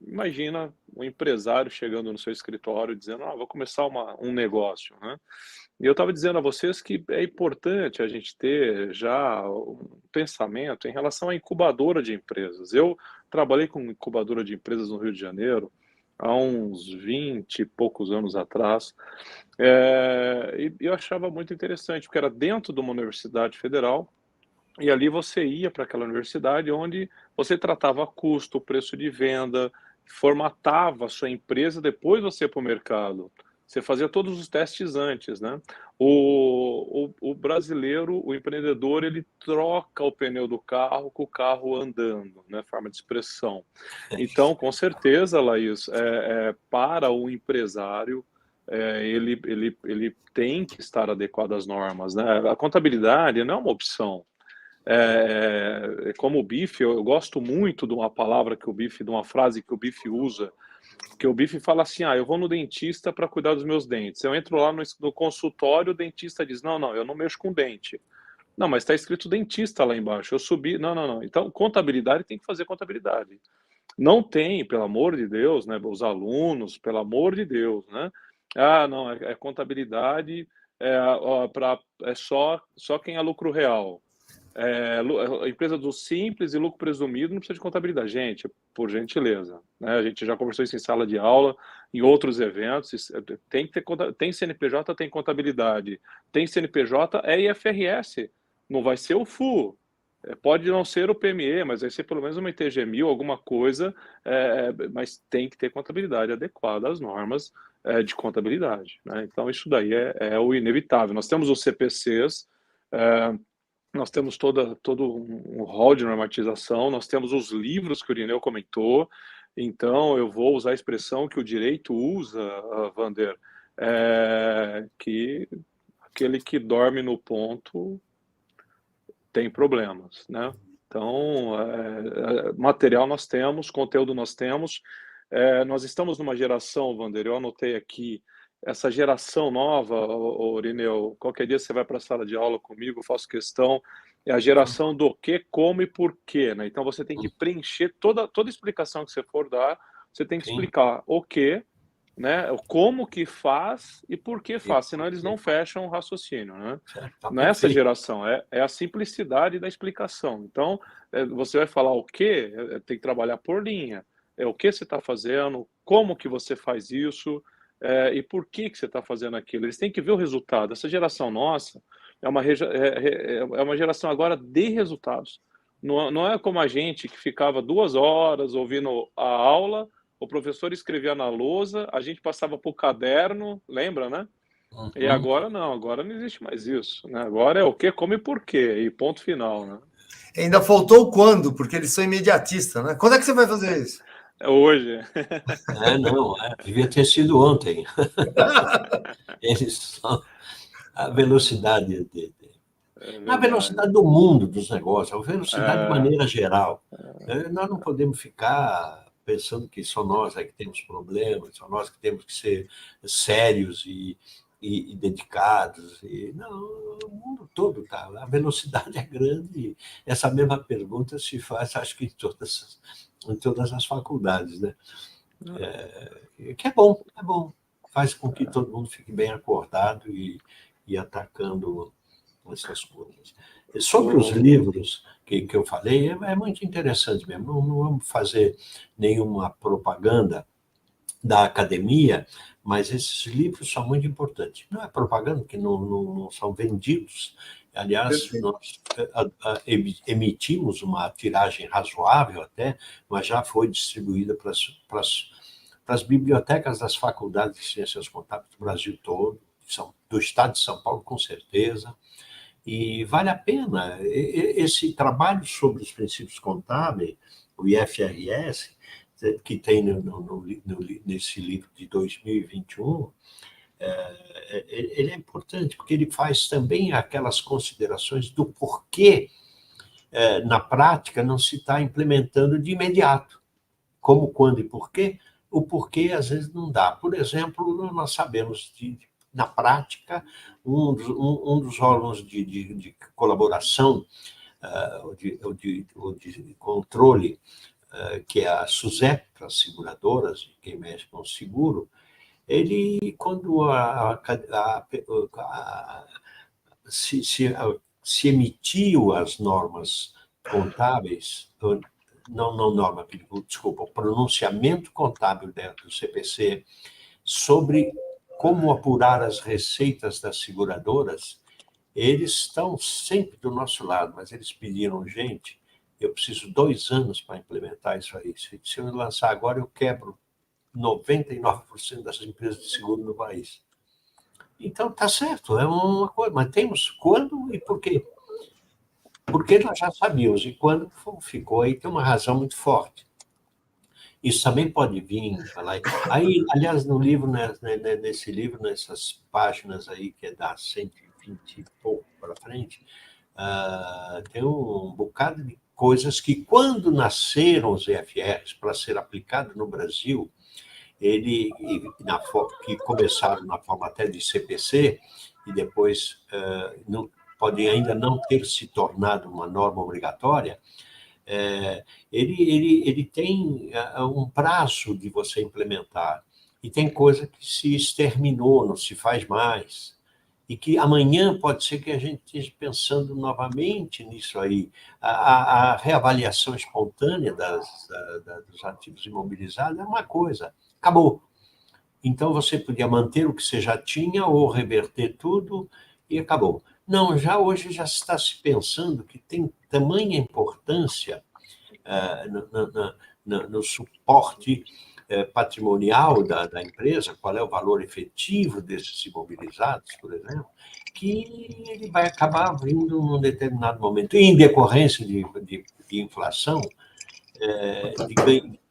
imagina um empresário chegando no seu escritório dizendo, vou começar um negócio, né, e eu estava dizendo a vocês que é importante a gente ter já um pensamento em relação à incubadora de empresas. Eu trabalhei com incubadora de empresas no Rio de Janeiro há uns 20 e poucos anos atrás, e eu achava muito interessante, porque era dentro de uma universidade federal, e ali você ia para aquela universidade onde você tratava custo, preço de venda, formatava a sua empresa, depois você ia para o mercado. Você fazia todos os testes antes, né? O brasileiro, o empreendedor, ele troca o pneu do carro com o carro andando, né? Forma de expressão. Então, com certeza, Laís, para o empresário, ele tem que estar adequado às normas, né? A contabilidade não é uma opção. Como o Bife, eu gosto muito de uma palavra que o Bife, de uma frase que o Bife usa, que o Bife fala assim, eu vou no dentista para cuidar dos meus dentes. Eu entro lá no consultório, o dentista diz, não, eu não mexo com dente. Não, mas está escrito dentista lá embaixo. Eu subi, não. Então, contabilidade tem que fazer contabilidade. Não tem, pelo amor de Deus, né? Os alunos, pelo amor de Deus, né? Não, é contabilidade, só quem é lucro real. A empresa do simples e lucro presumido não precisa de contabilidade. Gente, por gentileza, né? A gente já conversou isso em sala de aula, em outros eventos. Tem que ter, tem CNPJ, tem contabilidade. Tem CNPJ, é IFRS. Não vai ser o FU. Pode não ser o PME, mas vai ser pelo menos uma ITG1000, alguma coisa, mas tem que ter contabilidade adequada às normas de contabilidade, né? Então, isso daí é o inevitável. Nós temos os CPCs, nós temos todo um rol de normatização, nós temos os livros que o Irineu comentou, então eu vou usar a expressão que o direito usa, Vander, que aquele que dorme no ponto tem problemas, né? Então, material nós temos, conteúdo nós temos, nós estamos numa geração, Vander, eu anotei aqui, essa geração nova, Irineu, qualquer dia você vai para a sala de aula comigo, eu faço questão, é a geração do que, como e porquê, né? Então você tem que preencher toda explicação que você for dar, você tem que explicar o que, né? Como que faz e por que faz, senão eles não fecham o raciocínio, né? Nessa geração, é a simplicidade da explicação. Então, você vai falar o que, tem que trabalhar por linha. O que você está fazendo, como que você faz isso, e por que você está fazendo aquilo. Eles têm que ver o resultado. Essa geração nossa é uma geração agora de resultados. Não é como a gente que ficava 2 horas ouvindo a aula, o professor escrevia na lousa, a gente passava para o caderno, lembra, né? E agora não, agora não existe mais isso, né? Agora é o que, como e por quê, e ponto final, né? Ainda faltou o quando, porque eles são imediatistas, né? Quando é que você vai fazer isso? É hoje. Devia ter sido ontem. Eles são a velocidade a velocidade do mundo dos negócios, a velocidade de maneira geral. Nós não podemos ficar pensando que só nós é que temos problemas, só nós que temos que ser sérios e dedicados. Não, o mundo todo está. A velocidade é grande. Essa mesma pergunta se faz, acho que em todas as faculdades, né? Que é bom. Faz com que todo mundo fique bem acordado e atacando essas coisas. Sobre os livros que eu falei, é muito interessante mesmo. Não vamos fazer nenhuma propaganda da academia, mas esses livros são muito importantes. Não é propaganda, porque não são vendidos. Aliás, nós emitimos uma tiragem razoável até, mas já foi distribuída para as bibliotecas das faculdades de Ciências Contábeis do Brasil todo, do estado de São Paulo, com certeza. E vale a pena. Esse trabalho sobre os princípios contábeis, o IFRS, que tem nesse livro de 2021, ele é importante, porque ele faz também aquelas considerações do porquê, na prática, não se está implementando de imediato. Como, quando e porquê? O porquê, às vezes, não dá. Por exemplo, nós sabemos, na prática, um dos órgãos de colaboração, de controle, que é a SUSEP, para as seguradoras, quem mexe com o seguro, ele, quando se emitiu as normas contábeis, não norma, desculpa, o pronunciamento contábil dentro do CPC sobre como apurar as receitas das seguradoras, eles estão sempre do nosso lado, mas eles pediram, gente, eu preciso 2 anos para implementar isso aí. Se eu lançar agora, eu quebro 99% das empresas de seguro no país. Então, está certo, é uma coisa, mas temos quando e por quê? Porque nós já sabíamos, e quando ficou aí, tem uma razão muito forte. Isso também pode vir, falar. Aí, aliás, no livro, nesse livro, nessas páginas aí, que é da 120 e pouco para frente, tem um bocado de coisas que, quando nasceram os EFRs para ser aplicado no Brasil, que começaram na forma até de CPC, e depois podem ainda não ter se tornado uma norma obrigatória, ele tem um prazo de você implementar, e tem coisa que se exterminou, não se faz mais, e que amanhã pode ser que a gente esteja pensando novamente nisso aí. A reavaliação espontânea dos ativos imobilizados é uma coisa, acabou. Então, você podia manter o que você já tinha ou reverter tudo e acabou. Não, hoje já está se pensando que tem tamanha importância no suporte patrimonial da empresa, qual é o valor efetivo desses imobilizados, por exemplo, que ele vai acabar vindo num determinado momento, em decorrência de inflação,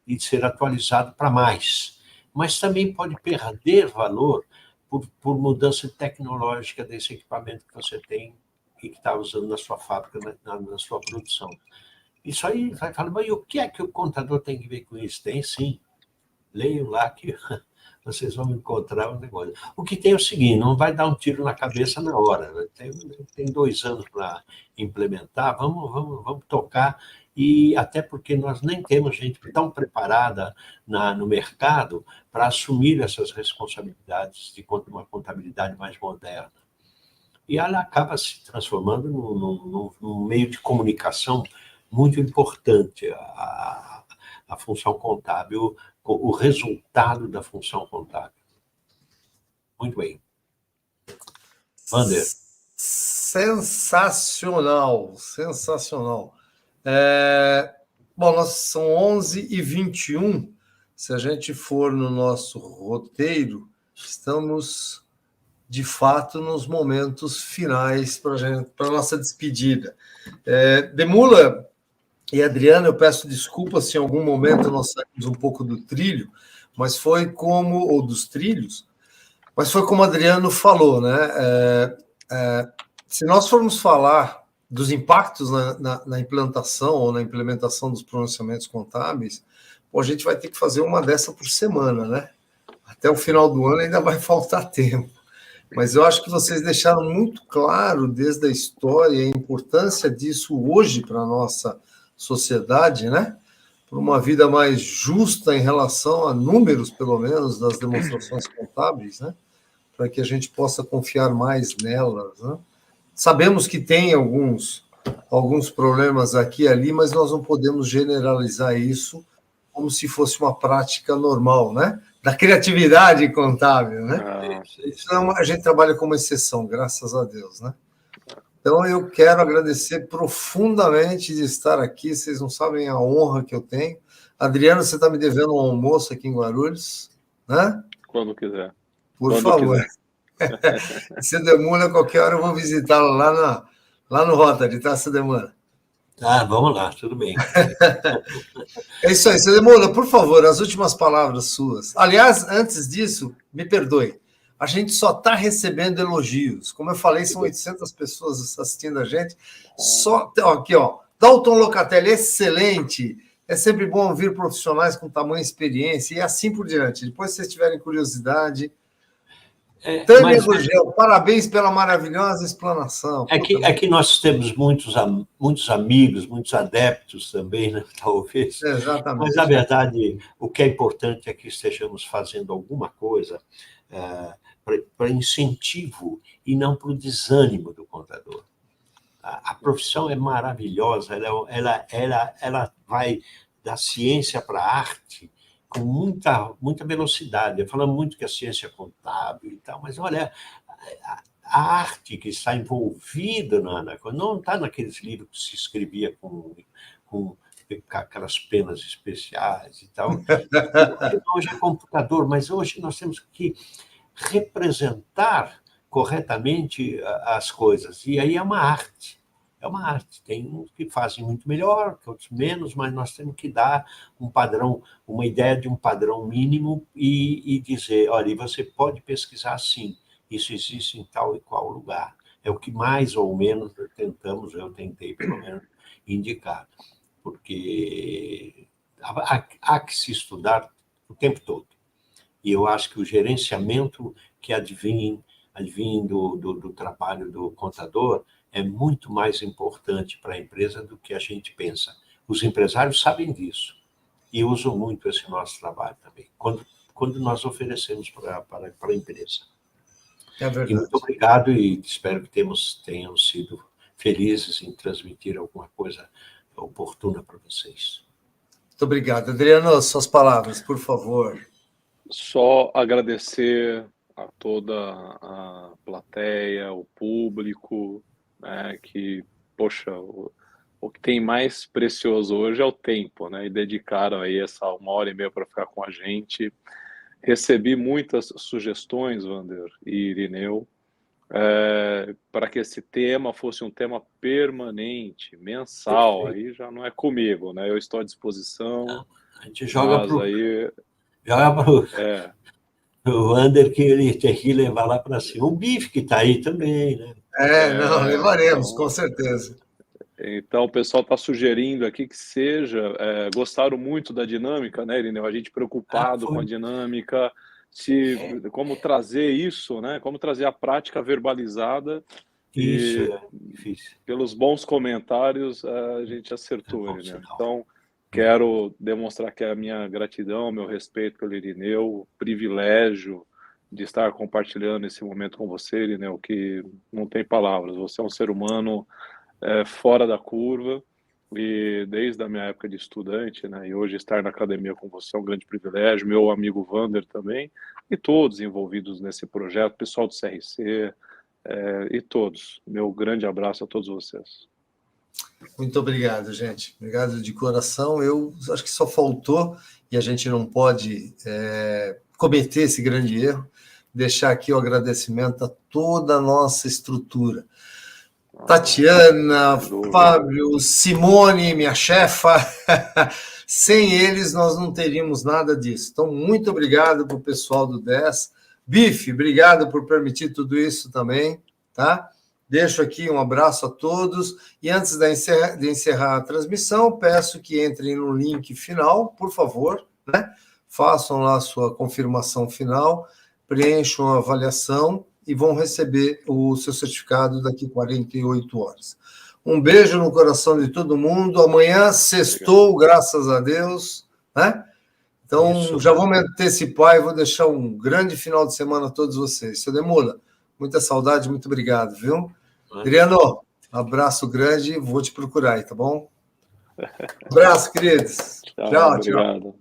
de ser atualizado para mais. Mas também pode perder valor por mudança tecnológica desse equipamento que você tem e que está usando na sua fábrica, na sua produção. Isso aí vai falar, mas o que é que o contador tem que ver com isso? Tem sim. Leiam lá que vocês vão encontrar um negócio. O que tem é o seguinte, não vai dar um tiro na cabeça na hora. Tem 2 anos para implementar, vamos tocar, e até porque nós nem temos gente tão preparada no mercado para assumir essas responsabilidades de uma contabilidade mais moderna. E ela acaba se transformando num meio de comunicação muito importante, a função contábil, o resultado da função contábil. Muito bem. Wander. Sensacional, sensacional. Bom, são 11h21. Se a gente for no nosso roteiro, estamos, de fato, nos momentos finais para a nossa despedida. Demula e Adriano, eu peço desculpas se em algum momento nós saímos um pouco do trilho, mas foi ou dos trilhos, mas foi como o Adriano falou, né? Se nós formos falar dos impactos na implantação ou na implementação dos pronunciamentos contábeis, a gente vai ter que fazer uma dessa por semana, né? Até o final do ano ainda vai faltar tempo. Mas eu acho que vocês deixaram muito claro desde a história a importância disso hoje para a nossa sociedade, né? Por uma vida mais justa em relação a números, pelo menos, das demonstrações contábeis, né? Para que a gente possa confiar mais nelas, né? Sabemos que tem alguns problemas aqui e ali, mas nós não podemos generalizar isso como se fosse uma prática normal, né? Da criatividade contábil, né? Então, a gente trabalha como exceção, graças a Deus, né? Então, eu quero agradecer profundamente de estar aqui. Vocês não sabem a honra que eu tenho. Adriano, você está me devendo um almoço aqui em Guarulhos, né? Quando quiser. Por favor. Se demora, qualquer hora eu vou visitá-lo lá no Rotary, tá, Sedemona? Vamos lá, tudo bem. É isso aí, Sedemona, por favor, as últimas palavras suas. Aliás, antes disso, me perdoe. a gente só está recebendo elogios. Como eu falei, são 800 pessoas assistindo a gente. Só aqui, ó. Dalton Locatelli, excelente. É sempre bom ouvir profissionais com tamanha experiência e assim por diante. Depois, se vocês tiverem curiosidade... Tânia Gurgel, parabéns pela maravilhosa explanação. É que nós temos muitos amigos, muitos adeptos também, né? Talvez. Exatamente. Mas, na verdade, o que é importante é que estejamos fazendo alguma coisa para incentivo e não para o desânimo do contador. A profissão é maravilhosa, ela vai da ciência para a arte com muita velocidade. Falamos muito que a ciência é contábil e tal, mas olha, a arte que está envolvida na coisa, não está naqueles livros que se escrevia com aquelas penas especiais e tal. Hoje é computador, mas hoje nós temos que representar corretamente as coisas, e aí é uma arte. É uma arte. Tem uns que fazem muito melhor, outros menos, mas nós temos que dar um padrão, uma ideia de um padrão mínimo e dizer, olha, você pode pesquisar sim, isso existe em tal e qual lugar. É o que mais ou menos eu tentei pelo menos indicar, porque há que se estudar o tempo todo. E eu acho que o gerenciamento que advém do trabalho do contador é muito mais importante para a empresa do que a gente pensa. Os empresários sabem disso e usam muito esse nosso trabalho também, quando nós oferecemos para a empresa. É verdade. E muito obrigado e espero que tenham sido felizes em transmitir alguma coisa oportuna para vocês. Muito obrigado. Adriano, suas palavras, por favor. Só agradecer a toda a plateia, o público, né, que, poxa, o que tem mais precioso hoje é o tempo, né, e dedicaram aí essa 1h30 para ficar com a gente. Recebi muitas sugestões, Wander e Irineu, para que esse tema fosse um tema permanente, mensal. Perfeito. Aí já não é comigo, né, eu estou à disposição. A gente joga para o Wander, que ele tem que levar lá para cima. O Bife, que está aí também, né? Não, levaremos, então, com certeza. Então, o pessoal está sugerindo aqui que seja... gostaram muito da dinâmica, né, Irineu? A gente preocupado com a dinâmica, como trazer isso, né? Como trazer a prática verbalizada. Isso é difícil. Pelos bons comentários, a gente acertou, Irineu. Então, quero demonstrar que a minha gratidão, meu respeito pelo Irineu, o privilégio de estar compartilhando esse momento com você, Irineu, que não tem palavras. Você é um ser humano fora da curva, e desde a minha época de estudante, né, e hoje estar na academia com você é um grande privilégio, meu amigo Wander também, e todos envolvidos nesse projeto, pessoal do CRC, e todos. Meu grande abraço a todos vocês. Muito obrigado, gente. Obrigado de coração. Eu acho que só faltou, e a gente não pode cometer esse grande erro, deixar aqui o agradecimento a toda a nossa estrutura. Tatiana, Fábio, Simone, minha chefa. Sem eles, nós não teríamos nada disso. Então, muito obrigado para o pessoal do 10. Bife, obrigado por permitir tudo isso também, tá? Deixo aqui um abraço a todos. E antes de encerrar a transmissão, peço que entrem no link final, por favor, né? Façam lá a sua confirmação final, preencham a avaliação e vão receber o seu certificado daqui a 48 horas. Um beijo no coração de todo mundo. Amanhã, sextou, graças a Deus, né? Então, já vou me antecipar e vou deixar um grande final de semana a todos vocês. Seu Demula, muita saudade, muito obrigado, viu? Adriano, abraço grande, vou te procurar aí, tá bom? Abraço, queridos. Tchau, obrigado.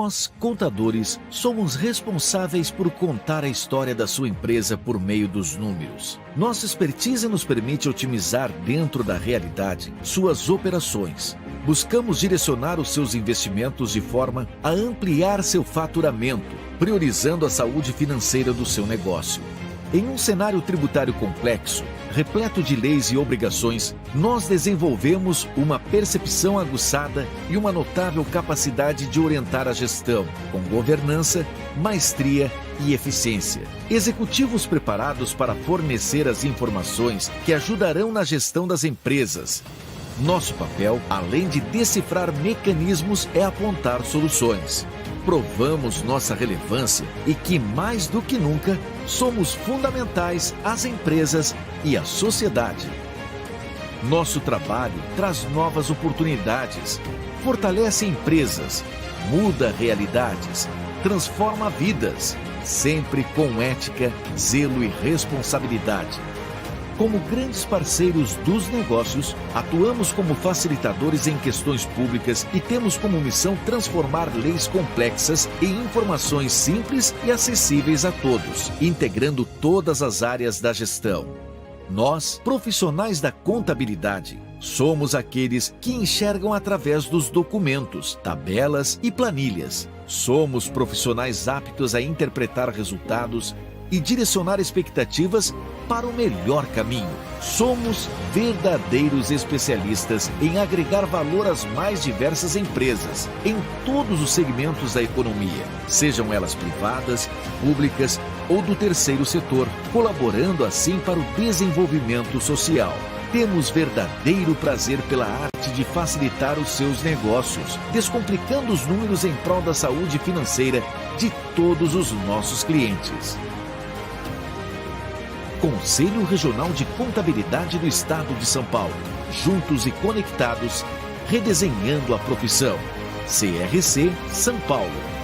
Nós, contadores, somos responsáveis por contar a história da sua empresa por meio dos números. Nossa expertise nos permite otimizar dentro da realidade suas operações. Buscamos direcionar os seus investimentos de forma a ampliar seu faturamento, priorizando a saúde financeira do seu negócio. Em um cenário tributário complexo, repleto de leis e obrigações, nós desenvolvemos uma percepção aguçada e uma notável capacidade de orientar a gestão, com governança, maestria e eficiência. Executivos preparados para fornecer as informações que ajudarão na gestão das empresas. Nosso papel, além de decifrar mecanismos, é apontar soluções. Provamos nossa relevância e que, mais do que nunca, somos fundamentais às empresas e à sociedade. Nosso trabalho traz novas oportunidades, fortalece empresas, muda realidades, transforma vidas, sempre com ética, zelo e responsabilidade. Como grandes parceiros dos negócios, atuamos como facilitadores em questões públicas e temos como missão transformar leis complexas em informações simples e acessíveis a todos, integrando todas as áreas da gestão. Nós, profissionais da contabilidade, somos aqueles que enxergam através dos documentos, tabelas e planilhas. Somos profissionais aptos a interpretar resultados e direcionar expectativas para o melhor caminho. Somos verdadeiros especialistas em agregar valor às mais diversas empresas, em todos os segmentos da economia, sejam elas privadas, públicas ou do terceiro setor, colaborando assim para o desenvolvimento social. Temos verdadeiro prazer pela arte de facilitar os seus negócios, descomplicando os números em prol da saúde financeira de todos os nossos clientes. Conselho Regional de Contabilidade do Estado de São Paulo. Juntos e conectados, redesenhando a profissão. CRC São Paulo.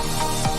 Tchau.